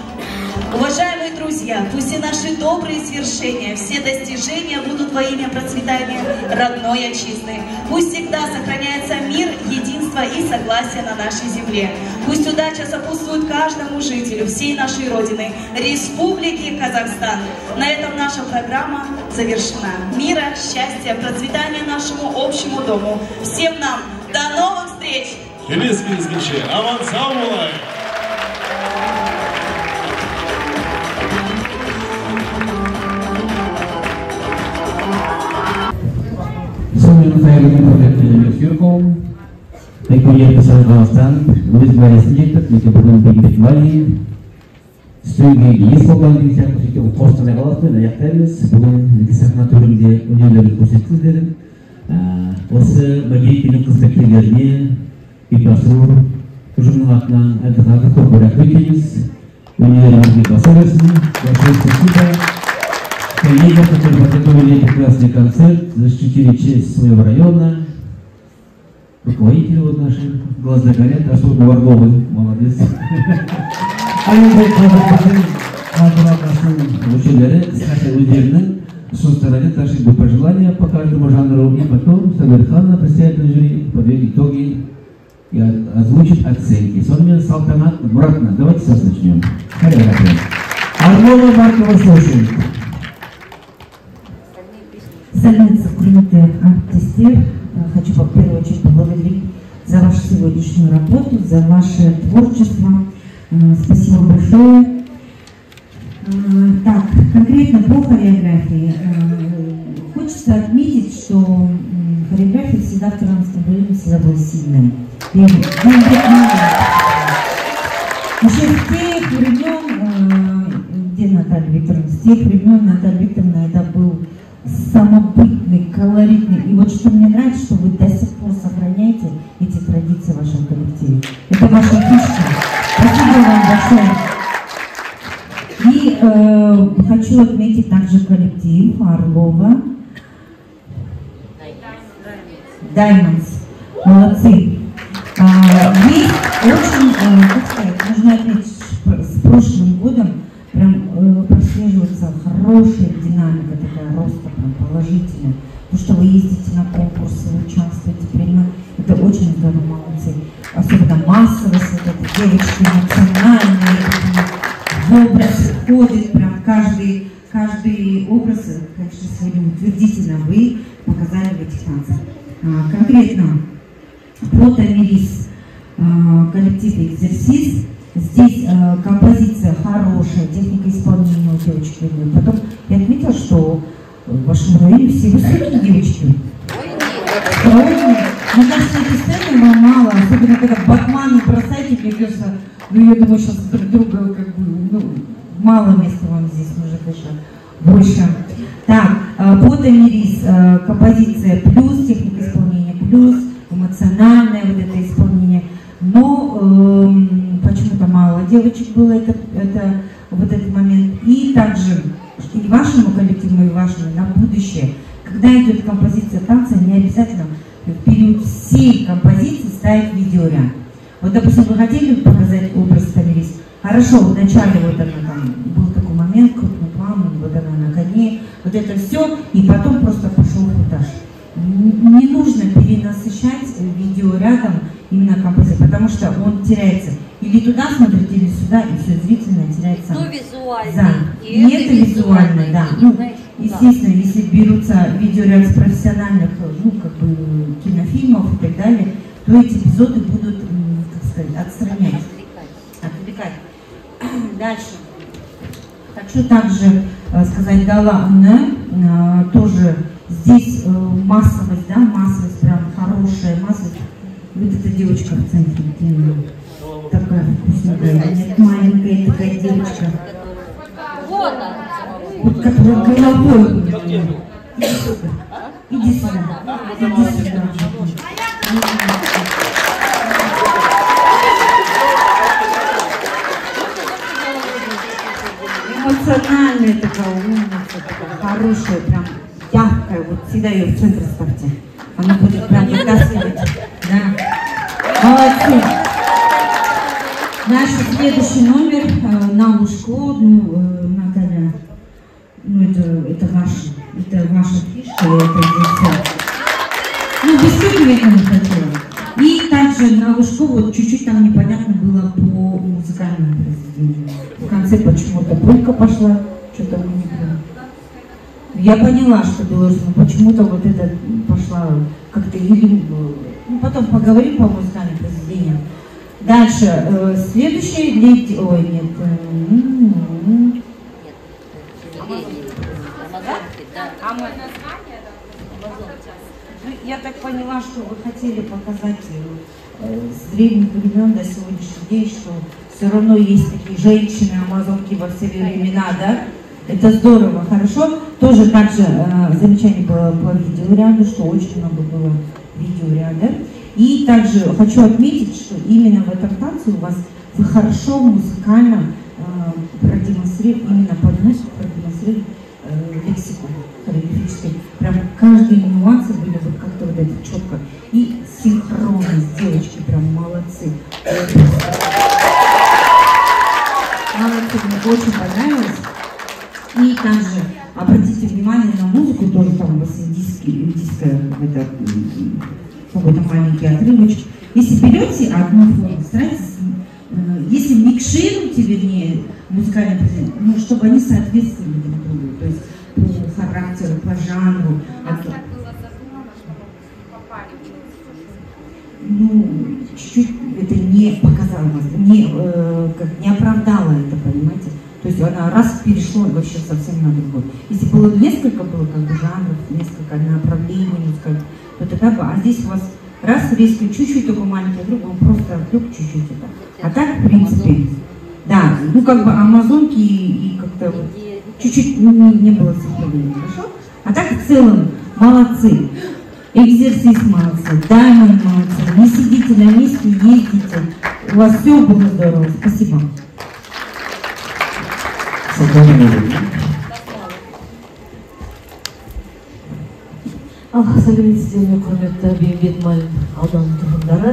Уважаемые друзья, пусть и наши добрые свершения, все достижения будут во имя процветания родной отчизны. Пусть всегда сохраняется мир, единство и согласие на нашей земле. Пусть удача сопутствует каждому жителю всей нашей Родины, Республики Казахстан. На этом наша программа завершена. Мира, счастья, процветания нашему общему дому. Всем нам до новых встреч! Аман сау болайық! Қазақстан өз мәресіне жеттік. Міне бүгін Бейбіт Майлин студияға ес болған деген сияқты сөйтіп Қостанай қаласымен аяқтаймыз. Бүгін сахна төрінде өнерлерін көрсеттіңіздер. Осы мәдениет қызметкерлеріне ұйымдастыру ұжымының атынан әлдеқайда көп рахмет дейміз. Өнерлеріңізге баса берсін. Большое спасибо. Коллеги, которые подготовили прекрасный концерт, защитили честь своего района. Руководители вот наши, глаза горят, особенно Варговый, молодец. А енді наши учителя, наши өздерінің ұсыныстарына наши пожелания по каждому жанру, и потом Сабирхана, председатель жюри, подведет итоги и озвучит оценки. Сонымен Салтанат Муратовна, давайте с вас начнем. Орлова Маркова слушаем. Сәлеметсіз, құрметті артистер. Хочу в первую очередь поблагодарить за вашу сегодняшнюю работу, за ваше творчество. Спасибо большое. Так, конкретно по хореографии. Хочется отметить, что хореография всегда в Туранском районе всегда была сильной. Еще с тех времен, где Наталья Викторовна, с тех времен Наталья Викторовна это был самобытный, колоритный. И вот что мне нравится, что вы до сих пор сохраняете эти традиции в вашем коллективе. Это ваша фишка. Спасибо вам большое. И хочу отметить также коллектив Орлова. Diamonds. Молодцы. Есть очень, как сказать, нужно отметить, с прошлым годом прям прослеживается хорошая динамика такая роста, прям положительная. Потому что вы ездите на конкурсы, участвуете, принимаете. Это очень здорово, молодцы. Особенно массовость, вот эти девочки эмоциональные, в образ входит, прям каждый образ, конечно, сегодня утвердительно вы показали в этих танцах. Конкретно по Тамирис коллектив «Экзерсис». Здесь композиция хорошая, техника исполнения у девочки. Потом я отметила, что в вашем районе все высокие девочки. Мне кажется, эти сцены вам мало, особенно когда батманы бросаете, мне кажется, я думаю, сейчас друг друга как бы, мало места вам здесь нужно, конечно, больше. Так, по Тамирис композиция плюс, техника исполнения плюс, эмоциональное вот это исполнение, но почему-то мало девочек было вот этот момент. И также и вашему коллективу, и вашему на будущее, когда идет композиция танца, не обязательно в период всей композиции ставить видеоряд. Вот, допустим, вы хотели показать образ Тамирис, хорошо, вначале вот она там, был такой момент, крупный план, вот она на коне, вот это все, и потом просто пошел футаж. Не нужно перенасыщать видеорядом именно композицию, потому что он теряется. Или туда смотрит, или сюда, и все зрительно теряется. Ну, визуально. Да. И это визуально, да. Ну, естественно, если берутся видеоряд с профессиональных, ну, как бы, кинофильмов и так далее, то эти эпизоды будут, как сказать, отстранять. Отвлекать. Дальше. Хочу также сказать, дала Анна, тоже здесь массовость, да, массовость прям хорошая, массовость. Вот эта девочка в центре, такая вкусненькая, маленькая такая девочка. Вот она. Вот которая головой. Иди сюда. Иди сюда. Иди сюда. Эмоциональная такая умница, такая хорошая, прям яркая. Вот всегда ее в центр ставьте. Она будет прям вытаскивать. Да. Молодцы. Наш следующий номер на Лужко, Наталья, это ваша фишка, это здесь. Ну, без шутки я не хотела. И также на Лужко вот чуть-чуть там непонятно было по музыкальному произведению. В конце почему-то пулька пошла, что-то мы не поняли. Я поняла, что было, но почему-то вот это пошла как-то или... Ну, потом поговорим по музыкальным произведениям. Дальше, следующее леди... Ой, нет. Я так поняла, что вы хотели показать с древних времен до сегодняшних дней, что все равно есть такие женщины-амазонки во все времена, да? Это здорово, хорошо. Тоже также замечание было по видеоряду, что очень много было видеоряда. И также хочу отметить, что именно в этом танце у вас вы хорошо музыкально продемонстрировали, именно продемонстрировали лексику хореографической. Прям каждые нюансы были вот как-то вот это четко. И синхронность, девочки прям молодцы. Молодцы, мне очень понравилось. И также обратите внимание на музыку, тоже там у вас индийская какой-то маленький отрывочек. Если берете одну форму, старайтесь, если микшируете, вернее, музыкальные произведения, ну, чтобы они соответствовали друг другу, то есть по характеру, по жанру. Ну, чуть-чуть это не показало, не оправдало это, понимаете? То есть она раз перешла вообще совсем на другой. Если было несколько как бы жанров, несколько направлений, то тогда бы, а здесь у вас раз резко чуть-чуть такой маленький друг, он просто отвлек чуть-чуть это. А так, в принципе, да, ну как бы амазонки и как-то вот чуть-чуть не было совпадения, хорошо? А так в целом молодцы. Экзерсис молодцы, Даймонд молодцы. Не сидите на месте, ездите. У вас все было здорово. Спасибо. Сәлеметсіздер, құрметті Бейімбет Майын ауданының тұрғындары.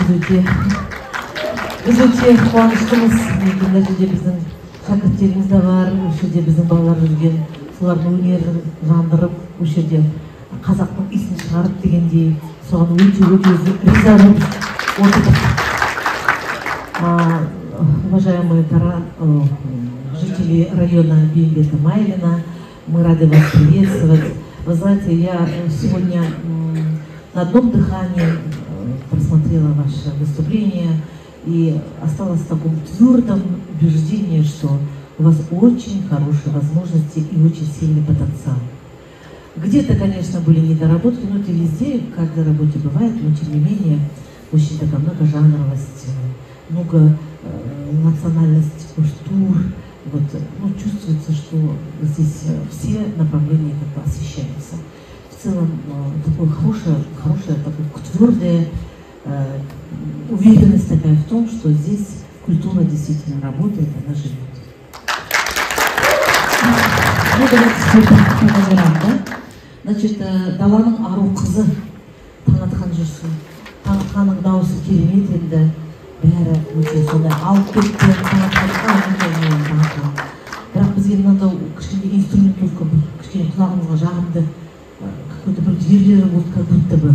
Біз өте қуаныштымыз. Мына жерде біздің шәкірттеріміз де бар, осы жерде біздің балалар жүрген, солардың өнерін жандырып, осы жерде қазақтың исін шығарып дегендей, соған өте риза болып отырдық. Уважаемые жители района Бимбета Майлина, мы рады вас приветствовать. Вы знаете, я сегодня на одном дыхании просмотрела ваше выступление и осталась в таком твердом убеждении, что у вас очень хорошие возможности и очень сильный потенциал. Где-то, конечно, были недоработки, но это везде, в каждой работе бывает, но тем не менее очень такая многожанровость, много национальность, культур. Вот, чувствуется, что здесь все направления как бы освещаются. В целом такое хорошая такая твердая уверенность такая в том, что здесь культура действительно работает, она живет. Ну, давайте по номерам, да? Значит, даланың ару қызы Таңатхан жүрсін. Таңатханның дауысы керемет енді. Бәрі өте сондай алып кетті. Бірақ бізге мынандай кішкене инструментовка бір кішкене құлағымызға жағымды какой-то бір жерлері болды, как будто бы.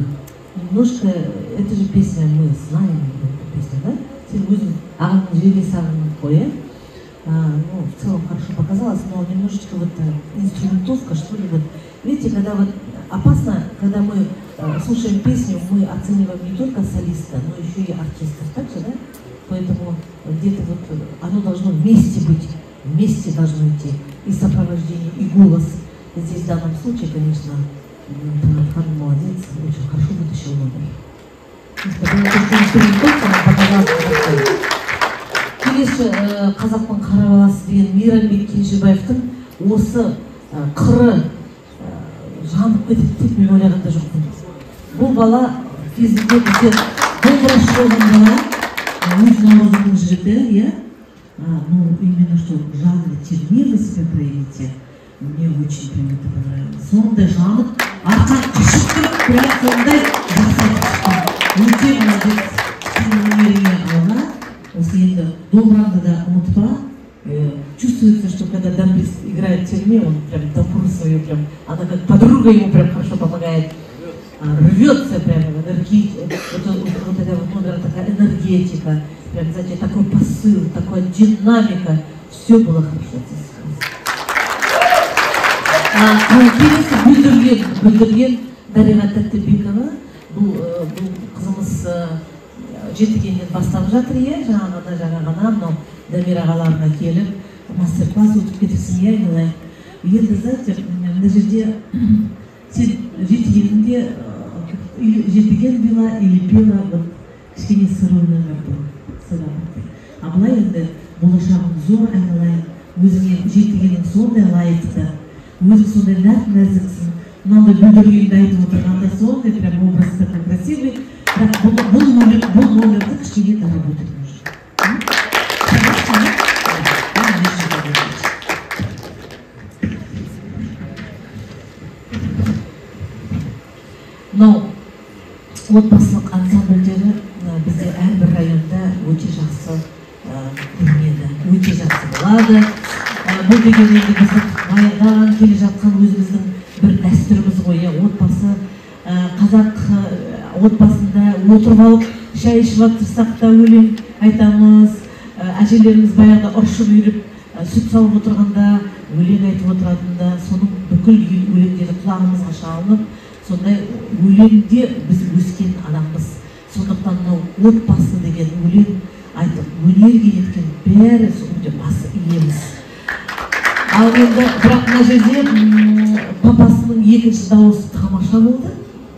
Немножко, это же песня, мы знаем эту песню, да? Сен өзің ағаңның жерлесі ағаңның қойы. В целом хорошо показалось, но немножечко вот инструментовка, что ли, вот. Видите, когда вот опасно, когда мы слушаем песню, мы оцениваем не только солиста, но еще и оркестр, так же, да? Поэтому где-то вот оно должно вместе быть, вместе должно идти и сопровождение, и голос. Здесь в данном случае, конечно, Таңатхан молодец, очень хорошо вытащил номер. Потому что инструментовка нам показалась. Келесі қазақтың қара баласы деген Мейрамбек Кенжебаевтың осы қыры жанып кетеді деп мен ойлағанда жоқпын. Бұл бала кезінде бізде домбырашы болған бала, өз наурызының жігіті, иә? Ну, именно что в жанре терне вы себя проявите, мне очень прям это понравилось. Сондай жанып, арқан қышып тұрып, прям сондай жасап. Өте молодец, сенің өнеріңе алға. Если енді домбыранды да ұмытпа, чувствуется, что когда дамбист играет в терне, он прям топор свою, прям, она как подруга ему прям хорошо помогает, рвется прям энергия, вот эта вот номер, такая энергетика, прям, знаете, такой посыл, такая динамика, все было хорошо здесь. Келесі бүлдірген Дариға Тәттібекова, бұл қызымыз жетігеннен бастап жатыр, иә, жаңағына, мынау Дамир ағаларына келіп, мастер-класс өтіп кетіпсің, иә, айналайын. Енді, знаете, мына жерде сен жетігенінде жетіген била или пела, кішкене сырой номер был. А былай енді болашағың зор, айналайын, өзіңе жетігенің сондай лайықты, өзің сондай нәзіксің, мынандай бүлдіргенді айтып отырғанда сондай прям образ такой красивый. Бұл номерді кішкене доработать нужно. Но отбасылық ансамбльдері бізде әрбір районда өте жақсы көрінеді, өте жақсы болады. Бұл деген енді біздің баяғыдан келе жатқан өзіміздің бір дәстүріміз ғой, отбасы. Қазақ отбасында отырып алып, шай ішіп отырсақ та өлең айтамыз. Әжелеріміз баяғыда ұршып үйріп, сүт салып отырғанда өлең айтып отыратында, соның бүкіл өлеңдері құлағымызға шалынып, сондай өлеңде біз өскен адамбыз. Сондықтан отбасы деген өлең айтып, өнерге жеткен бәрі сонда басы иеміз. Ал енді бірақ мына жерде папасының екінші дауысы тамаша болды.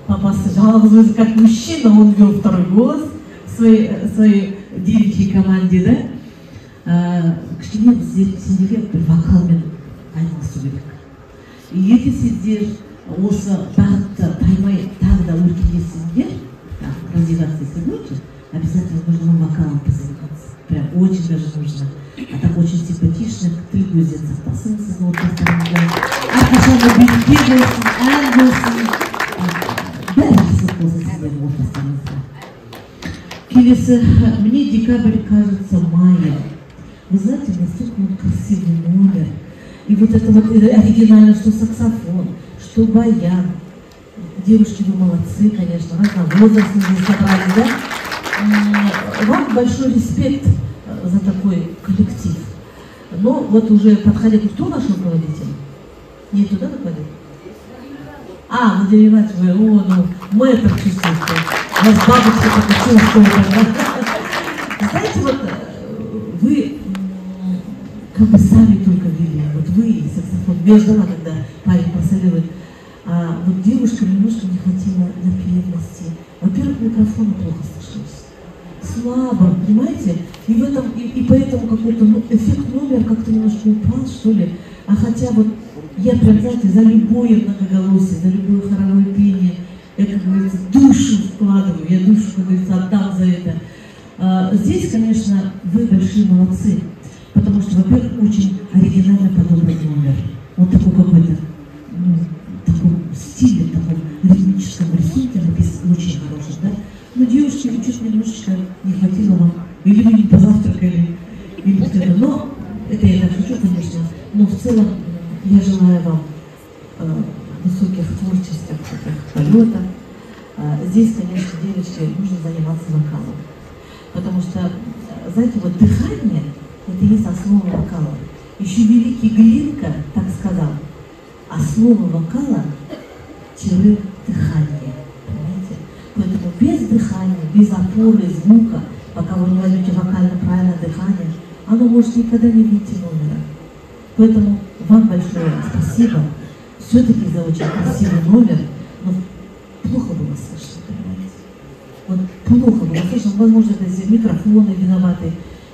Папасы жалғыз өзі как мужчина, он вел второй голос в своей девичьей команде, да? Кішкене сендерге бір вокалмен айналысу керек. Егер сендер осы бағытты таймай тағы да өркендесіңдер, развиваться будете, обязательно нужно вокалом позаниматься. Прям очень даже нужно. А так очень симпатично, тіл көзден сақтасын сіздің отбасыларыңызда. Әрқашанда билікке болсын, ән болсын. Бәрі жақсы болсын сіздердің отбасыларыңызда. мне декабрь кажется маем. Вы знаете, настолько он красивый номер. И вот это вот оригинально, что саксофон, что баян. Девушки, вы молодцы, конечно, разновозрастные здесь собрались, да? Вам большой респект за такой коллектив. Но вот уже подходит, кто ваш руководитель? Не туда руководитель? Владимир Иванович, ну, мы это чувствуем, что у нас бабушка так чувствует. Знаете, вот вы как бы сами только вели, вот вы и саксофон. Я ждала, когда парень посоветует. А вот девушка немножко не хотела напевности. Во-первых, микрофон плохо слышался. Слабо, понимаете? И в этом, и поэтому какой-то эффект номера как-то немножко упал, что ли. А хотя вот я прям, знаете, за любое многоголосие, за любое хоровое пение, я, как говорится, душу вкладываю, я душу, как говорится, отдам за это. Здесь, конечно, вы большие молодцы, потому что, во-первых, очень оригинально подобран номер. Вот такой какой-то, в таком стиле, в таком ритмическом рисунке написан, очень хороший, да? Но девушки, чуть немножечко не хватило вам, или вы не позавтракали, или что-то. Но это я так шучу, конечно, но в целом я желаю вам высоких творческих полетов. Здесь, конечно, девочки, нужно заниматься вокалом. Потому что, знаете, вот дыхание – это и есть основа вокала. Еще великий Глинка так сказал: основа вокала – дыхание. Понимаете? Поэтому без дыхания, без опоры, звука, пока вы не возьмете вокально правильное дыхание, оно может никогда не выйти номера. Поэтому вам большое спасибо. Все-таки за очень красивый номер, но плохо было слышно, понимаете? Вот плохо было слышно, возможно, это здесь микрофоны виноваты.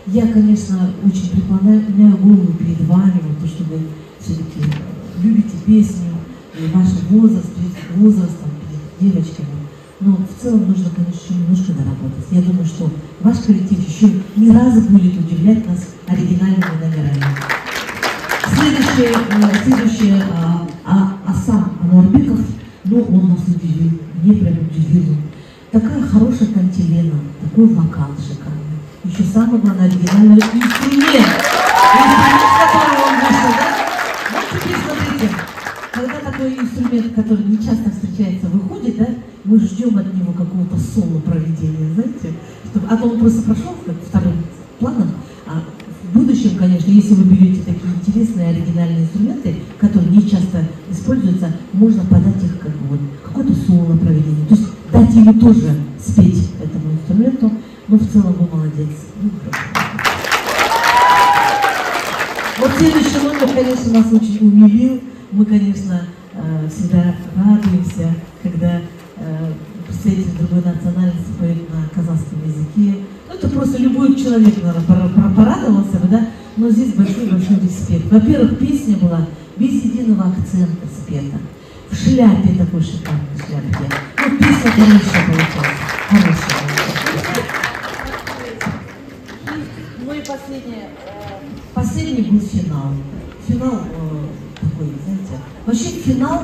Я, конечно, очень преклоняю голову перед вами, вот то, что вы все-таки любите песню, и ваш возраст, перед девочками. Но в целом нужно, конечно, еще немножко доработать. Я думаю, что ваш коллектив еще не раз будет удивлять нас оригинальными номерами. Следующее, Асан Ануарбеков, ну, он нас удивил, мне прям удивил. Такая хорошая кантилена, такой вокал шикарный. Еще самое главное, оригинальный инструмент. Инструмент, который он вышел, да? Вот теперь смотрите, когда такой инструмент, который не часто встречается, выходит, да, мы ждем от него какого-то соло проведения, знаете? А то он просто прошел как вторым планом. А в будущем, конечно, если вы берете такие интересные оригинальные инструменты, которые не часто используются, можно подать их как бы вот какое-то соло проведение. То есть дать ему тоже спеть этому инструменту. Но в целом вы молодец. Вот следующий номер, конечно, нас очень умилил. Мы, конечно, всегда радуемся, когда представитель другой национальности поет на казахском языке. Ну, это просто любой человек, наверное, порадовался бы, да? Но здесь большой-большой респект. Во-первых, песня была без единого акцента спета. В шляпе такой шикарной шляпе. Ну, песня хорошая получилась. Хорошая. Ну и последний был финал. Финал такой, знаете, вообще финал,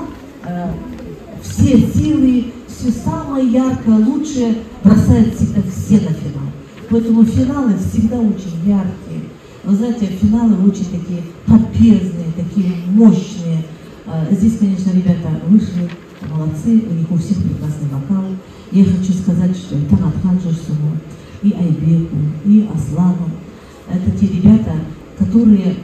все силы, все самое яркое, лучшее бросают всегда все на финал. Поэтому финалы всегда очень яркие. Вы знаете, финалы очень такие помпезные, такие мощные. Здесь, конечно, ребята вышли, молодцы, у них у всех прекрасный вокал. Я хочу сказать, что и Танатхан Журсуну, и Айбеку, и Аслану — это те ребята, которые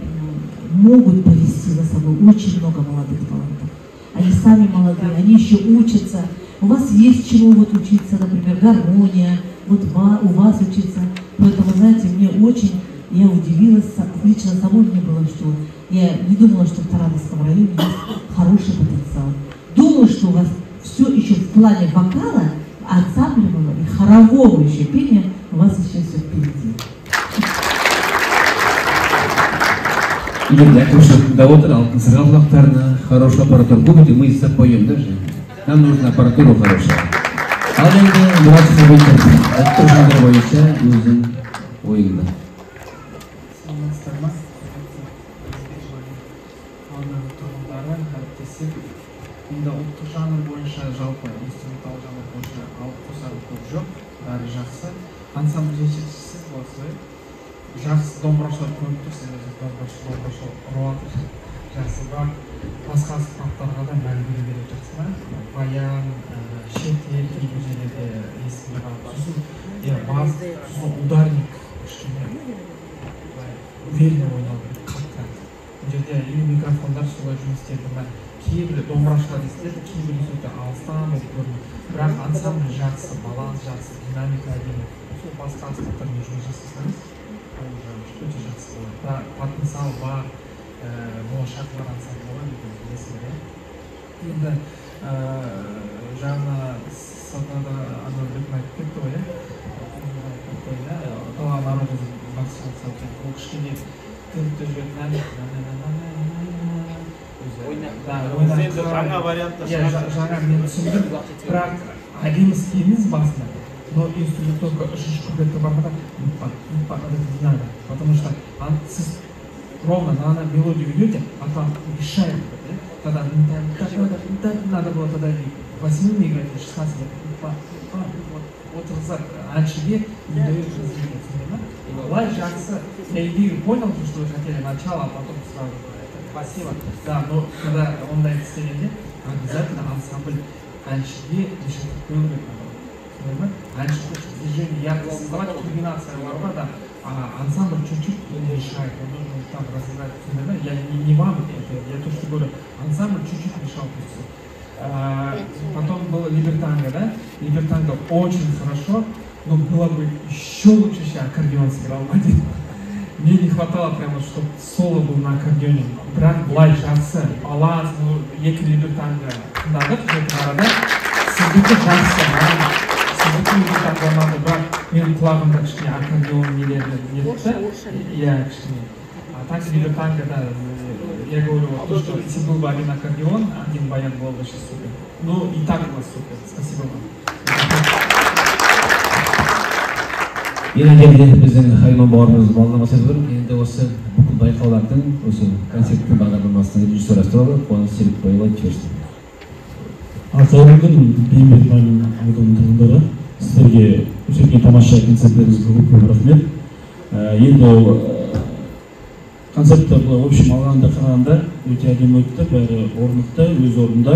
могут повести за собой очень много молодых талантов. Они сами молодые, они еще учатся. У вас есть чему вот учиться, например, гармония, вот у вас учиться. Поэтому, знаете, мне очень, я удивилась, лично самой мне было, что я не думала, что в Таранском районе есть хороший потенциал. Думаю, что у вас все еще в плане вокала, ансамблевого и хорового еще пения у вас еще все впереди. Енді айтып да отыр, алтын сырға құлақтарына хороший аппаратура. Будете, мы запоем даже. Нам нужна аппаратура хорошая. Ал енді Мұрат Хабитов ұлттық жанр бойынша өзің ойында. Саламатсыздар ма? Алдыңғы тұрғындары, әріптестер. Енді ұлттық жанр бойынша жалпы инструментал жанр бойынша алып қосарлық көп жоқ, бәрі жақсы. ансамбль жетекшісі осы жақсы домбырашылар көріп тұрсыз, домбырашы ұрып жақсы, бірақ басқа аспаптарға да мән беру керек жақсы ма? Баян, шетел, кейбір жерлерде естіліп қалып. Сосын ударник кішкене уверенно ойнау керек, қаттырақ. Бұл жерде микрофондар солай жұмыс істеді. Кейбір домбырашылар естіледі, кейбір сөйтіп алыстан болып көрінеді. Бірақ ансамбль жақсы, баланс жақсы, динамика әдемі. Сол басқа аспаптармен жұмыс жасасаңыз, өте жақсы болады. Потенциал бар, болашақ бар ансамбль болады екен, білесіздер. Енді жаңа сатыда Ануарбек айтып кетті ғой, Дала народы бақсы салып, ол кішкене тілді жүрген жаңа вариантта жаңа мен түсіндім, бірақ әдемі істейміз басында, но инструмент только үшінші куплетке барғанда не надо, потому что сіз ровно на мелодию идете, а там мешает. Тогда надо было тогда 8 играть, 16 вот раньше не дает развития. Лай жақсы, я идею понял, что вы хотели начало, а потом сразу спасибо. Да, но когда он на сцене, обязательно ансамбль раньше раньше движение ярко создавать, кульминация ворога, да, а ансамбль чуть-чуть мешает, он должен там развивать. Я не вам это, я то, что говорю, ансамбль чуть-чуть мешал. Потом было либертанго, да? Либертанго очень хорошо, но было бы еще лучше, если аккордеон сыграл один. Мне не хватало прямо, чтобы соло был на аккордеоне. Бірақ былай жақсы, баланс, екі либертанго тыңдадық, да? Сіздікі жақсы, сіздікі либертанго ұнады, бірақ менің құлағымда кішкене аккордеон нелерді нетті, иә, кішкене. А так либертанго, да, я говорю, что если был бы один аккордеон, один баян был бы сейчас супер. Ну, и так было супер. Спасибо вам. Енді біздің Халиман бауырымыз балдамаса бір, енді осы бүкіл байқаулардың, осы концерттің бағдарламасының режиссері туралы Қуаныш Серікбайұлы айтып Ақтаудың Бейімбет Майлин ауданының тұрғындары, сіздерге көрсеткен тамаша концерттеріңізге көп рахмет. Енді концертті в общем алғанда қарағанда өте әдемі өтті, бәрі орнықты, өз орнында.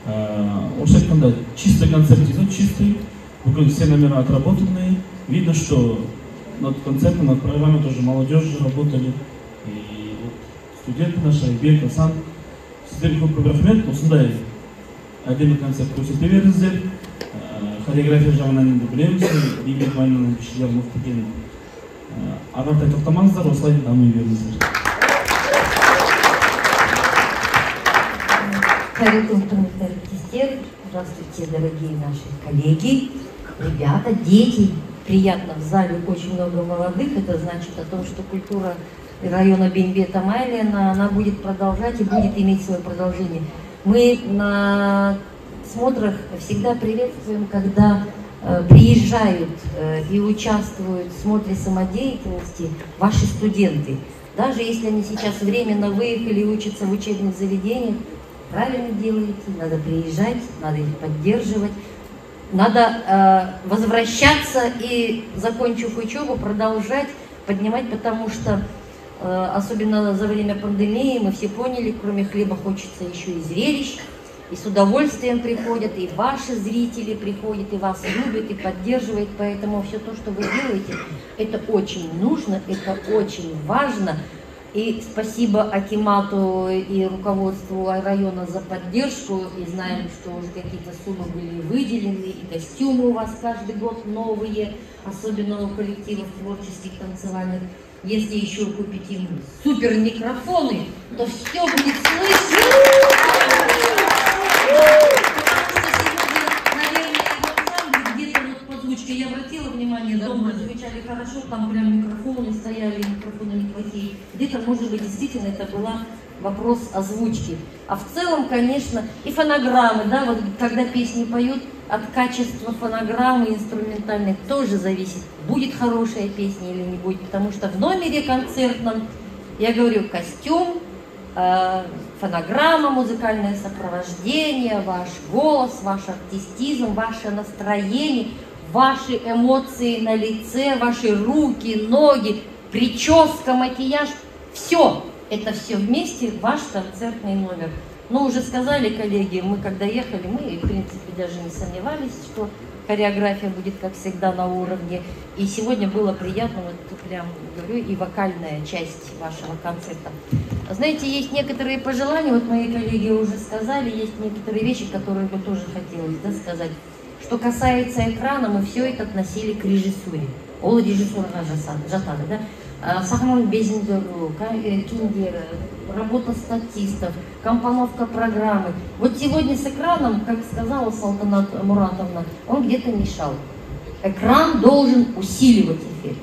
Орысша айтқанда чистый концерт дейді, чистый, бүкіл все номера отработанные. Видно, что над концертом, над программой тоже молодежь работали, и студенты наши, Бек, Асан. Сіздерге көп рахмет, осындай әдемі концерт көрсете беріңіздер. Хореография жағынан енді білеміз, Бейімбет Майлиннің кішілері мықты екенін. Ағартай тоқтамаңыздар, осылай дамый беріңіздер. Здравствуйте, дорогие наши коллеги, ребята, дети. Приятно, в зале очень много молодых. Это значит о том, что культура района Бейімбета Майлина, она будет продолжать и будет иметь свое продолжение. Мы на смотрах всегда приветствуем, когда приезжают и участвуют в смотре самодеятельности ваши студенты. Даже если они сейчас временно выехали и учатся в учебных заведениях, правильно делаете, надо приезжать, надо их поддерживать. Надо возвращаться и, закончив учебу, продолжать поднимать, потому что, особенно за время пандемии, мы все поняли, кроме хлеба хочется еще и зрелищ, и с удовольствием приходят, и ваши зрители приходят, и вас любят, и поддерживают, поэтому все то, что вы делаете, это очень нужно, это очень важно. И спасибо акимату и руководству района за поддержку. И знаем, что уже какие-то суммы были выделены, и костюмы у вас каждый год новые, особенно у коллективов творческих, танцевальных. Если еще купить им супер микрофоны, то все будет слышно. Я обратила внимание, дома звучали хорошо, там прям микрофоны стояли, микрофоны неплохие. Где-то, может быть, действительно это была вопрос озвучки. А в целом, конечно, и фонограммы, да, вот когда песни поют, от качества фонограммы инструментальной тоже зависит, будет хорошая песня или не будет. Потому что в номере концертном, я говорю, костюм, фонограмма, музыкальное сопровождение, ваш голос, ваш артистизм, ваше настроение. ваши эмоции на лице, ваши руки, ноги, прическа, макияж, все, это все вместе ваш концертный номер. Ну, уже сказали коллеги, мы когда ехали, мы, в принципе, даже не сомневались, что хореография будет, как всегда, на уровне. И сегодня было приятно, вот прям говорю, и вокальная часть вашего концерта. Знаете, есть некоторые пожелания, вот мои коллеги уже сказали, есть некоторые вещи, которые бы тоже хотелось, да, сказать. Что касается экрана, мы все это относили к режиссуре. Ол режиссурға жатады, да? Сахнаны безендіру, киндер, работа статистов, компоновка программы. Вот сегодня с экраном, как сказала Салтанат Муратовна, он где-то мешал. Экран должен усиливать эффект.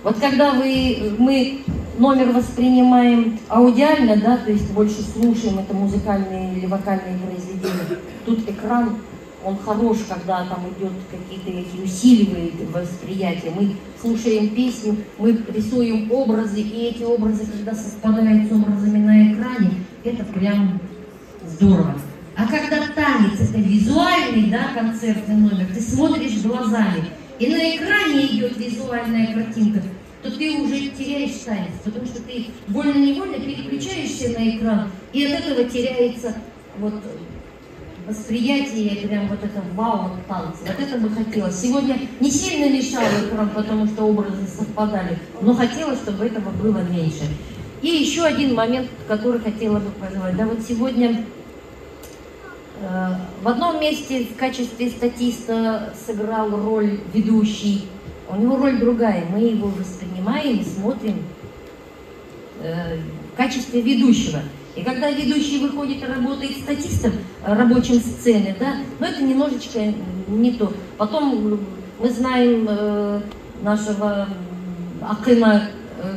Вот когда мы номер воспринимаем аудиально, да, то есть больше слушаем это музыкальные или вокальные произведения, тут экран, он хорош, когда там идет какие-то эти усиливает восприятие. Мы слушаем песню, мы рисуем образы, и эти образы, когда совпадают с образами на экране, это прям здорово. А когда танец, это визуальный, да, концертный номер, ты смотришь глазами, и на экране идет визуальная картинка, то ты уже теряешь танец, потому что ты вольно-невольно переключаешься на экран, и от этого теряется вот восприятие, прям вот это вау от танца. Вот это бы хотелось. Сегодня не сильно мешал экран, потому что образы совпадали, но хотелось, чтобы этого было меньше. И еще один момент, который хотела бы пожелать. Да, вот сегодня в одном месте в качестве статиста сыграл роль ведущий. У него роль другая. Мы его воспринимаем и смотрим в качестве ведущего. И когда ведущий выходит и работает статистом, рабочим сцены, да, но это немножечко не то. Потом мы знаем нашего Акына,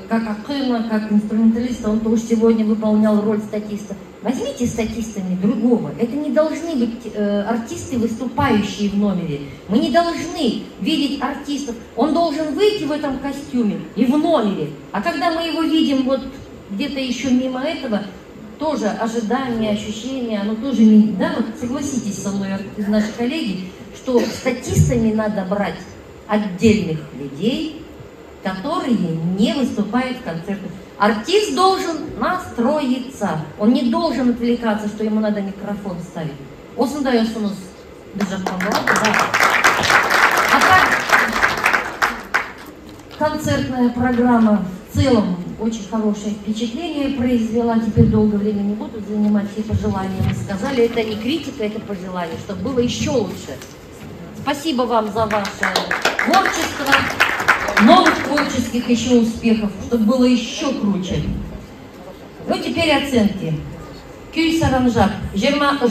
как инструменталиста, он тоже сегодня выполнял роль статиста. Возьмите статистами другого. Это не должны быть артисты, выступающие в номере. Мы не должны видеть артистов. Он должен выйти в этом костюме и в номере. А когда мы его видим вот где-то еще мимо этого, тоже ожидание, ощущение, оно тоже, да, вот согласитесь со мной, наши коллеги, что статистами надо брать отдельных людей, которые не выступают в концертах. Артист должен настроиться, он не должен отвлекаться, что ему надо микрофон ставить. Осындай ұсыныс біз жақтан болады, да. А так, концертная программа в целом очень хорошее впечатление произвела. Теперь долгое время не буду занимать, все пожелания мы сказали. Это не критика, это пожелание, чтобы было еще лучше. Спасибо вам за ваше творчество. Новых творческих еще успехов, чтобы было еще круче. Ну, теперь оценки. Күй саранжак, 23.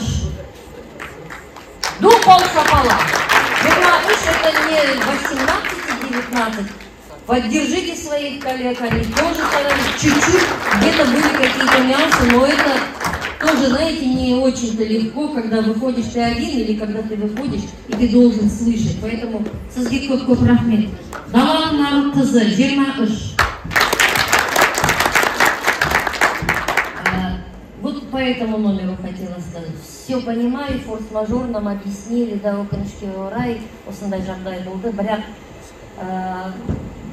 Ду пол шапала. 23 это не 18 и 19. Поддержите своих коллег, они тоже старались чуть-чуть, где-то были какие-то нюансы, но это тоже, знаете, не очень-то легко, когда выходишь ты один или когда ты выходишь, и ты должен слышать. Поэтому сізге көп рахмет. Даланың қызы 23. Вот по этому номеру хотела сказать. Все понимаю, форс-мажор нам объяснили, да, өкінішке орай, осындай жағдай болды, бірақ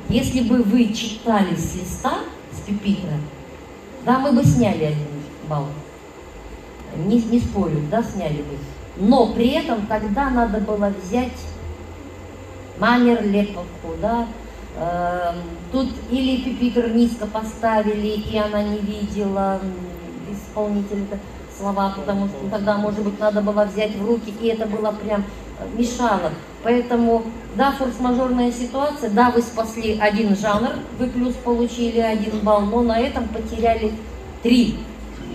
если бы вы читали с листа, с пюпитра, да, мы бы сняли 1 балл. Не спорю, да, сняли бы. Но при этом тогда надо было взять манер леповку, да. Тут или пюпитр низко поставили, и она не видела исполнителя слова, потому что тогда, может быть, надо было взять в руки, и это было прям мешало. Поэтому, да, форс-мажорная ситуация, да, вы спасли 1 жанр, вы плюс получили 1 балл, но на этом потеряли 3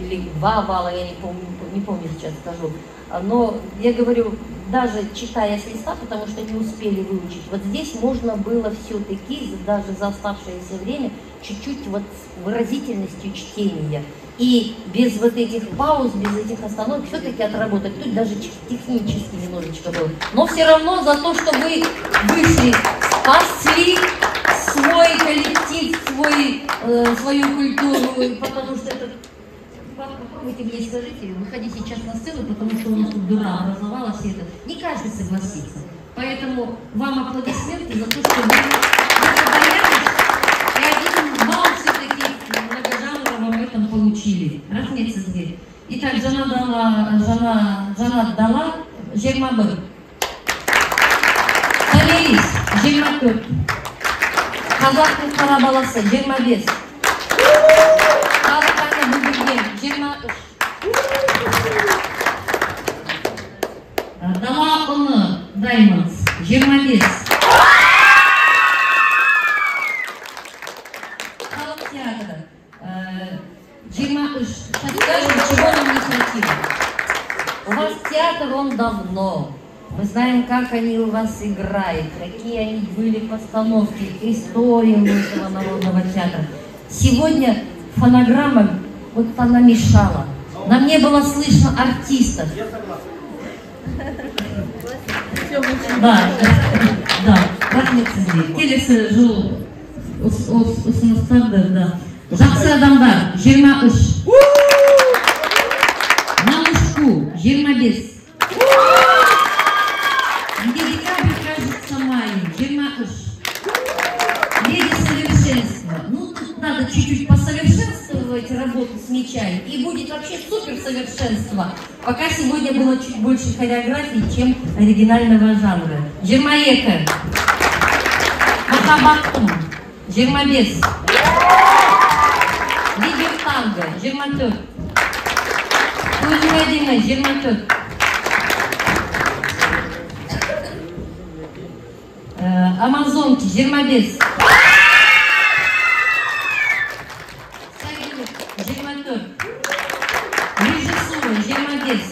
или 2 балла, я не помню сейчас скажу. Но я говорю, даже читая с листа, потому что не успели выучить, вот здесь можно было все-таки, даже за оставшееся время, чуть-чуть вот с выразительностью чтения. И без вот этих пауз, без этих остановок все-таки отработать. Тут даже технически немножечко было. Но все равно за то, что вы вышли, спасли свой коллектив, свою культуру, потому что это... Попробуйте мне скажите, выходи сейчас на сцену, потому что у нас тут дыра образовалась, и это не каждый согласится. Поэтому вам аплодисменты за то, что вы боялись, и один балл все-таки многожанрово в этом получили. Рахмет сізге. Итак, Жанат дала 21. Талерис 24. Қазақтың қара баласы 25. Қалықаны Бүлдірген 23. Дала ұны Даймондс 25. Халық театры 23. Сейчас скажем, чего нам не хватило. У вас театр, он давно. Мы знаем, как они у вас играют, какие они были постановки, история у этого народного театра. Сегодня фонограмма, вот она мешала. Нам не было слышно артистов. Да, рахмет сізге. Келесі жыл ұсыныстарды, да. Жақсы адамдар 23. Намушку 25. Где декабрь кажется маем 23. Леди совершенства. Ну, тут надо чуть-чуть посовершенствовать работу с мячами, и будет вообще супер совершенство. Пока сегодня было чуть больше хореографии, чем оригинального жанра. Жермаека. Махабаттум. Жермабес. Либертанго. Жерматер. Кузьмадина. Жерматер. Амазонки. Жермабес. Режиссура, Жермабес.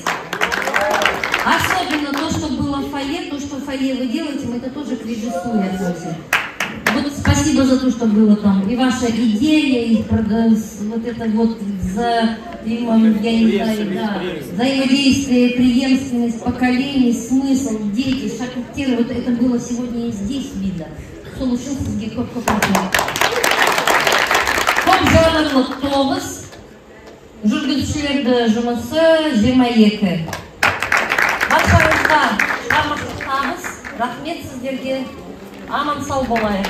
Особенно то, что было в фойе, то, что в фойе вы делаете, мы это тоже к режиссуре относим. Вот спасибо за то, что было там. И ваша идея, и вот это вот взаимодействие, преемственность поколений, смысл, дети, шахтеры. Вот это было сегодня и здесь видно. Солушился Коп-жанрлық тобыз, жүргізушілерді жұмысы 22. Баршаңызға шығармашылық табыс, рахмет сіздерге, аман сау болайық.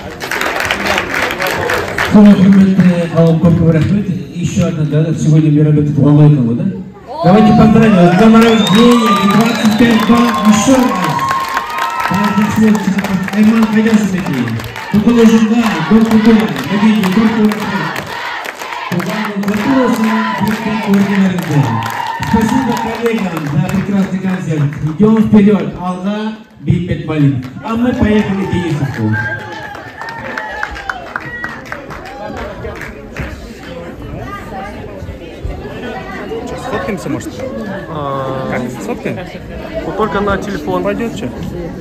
Көп рахмет. Еще одна, да, сегодня мероприятие туалой кого, да? Давайте поздравим с днем рождения и 25 баллов еще раз. Праздник творчества. Айман, пойдем с такие. Кукула журнал, дом культуры, наведение, дом культуры. Спасибо коллегам за прекрасный концерт. Идем вперед. Алга, Битпет Балин. А мы поехали в Денисовку. Сфоткаемся, может? Как? Сфоткаем? Вот только на телефон пойдет, что?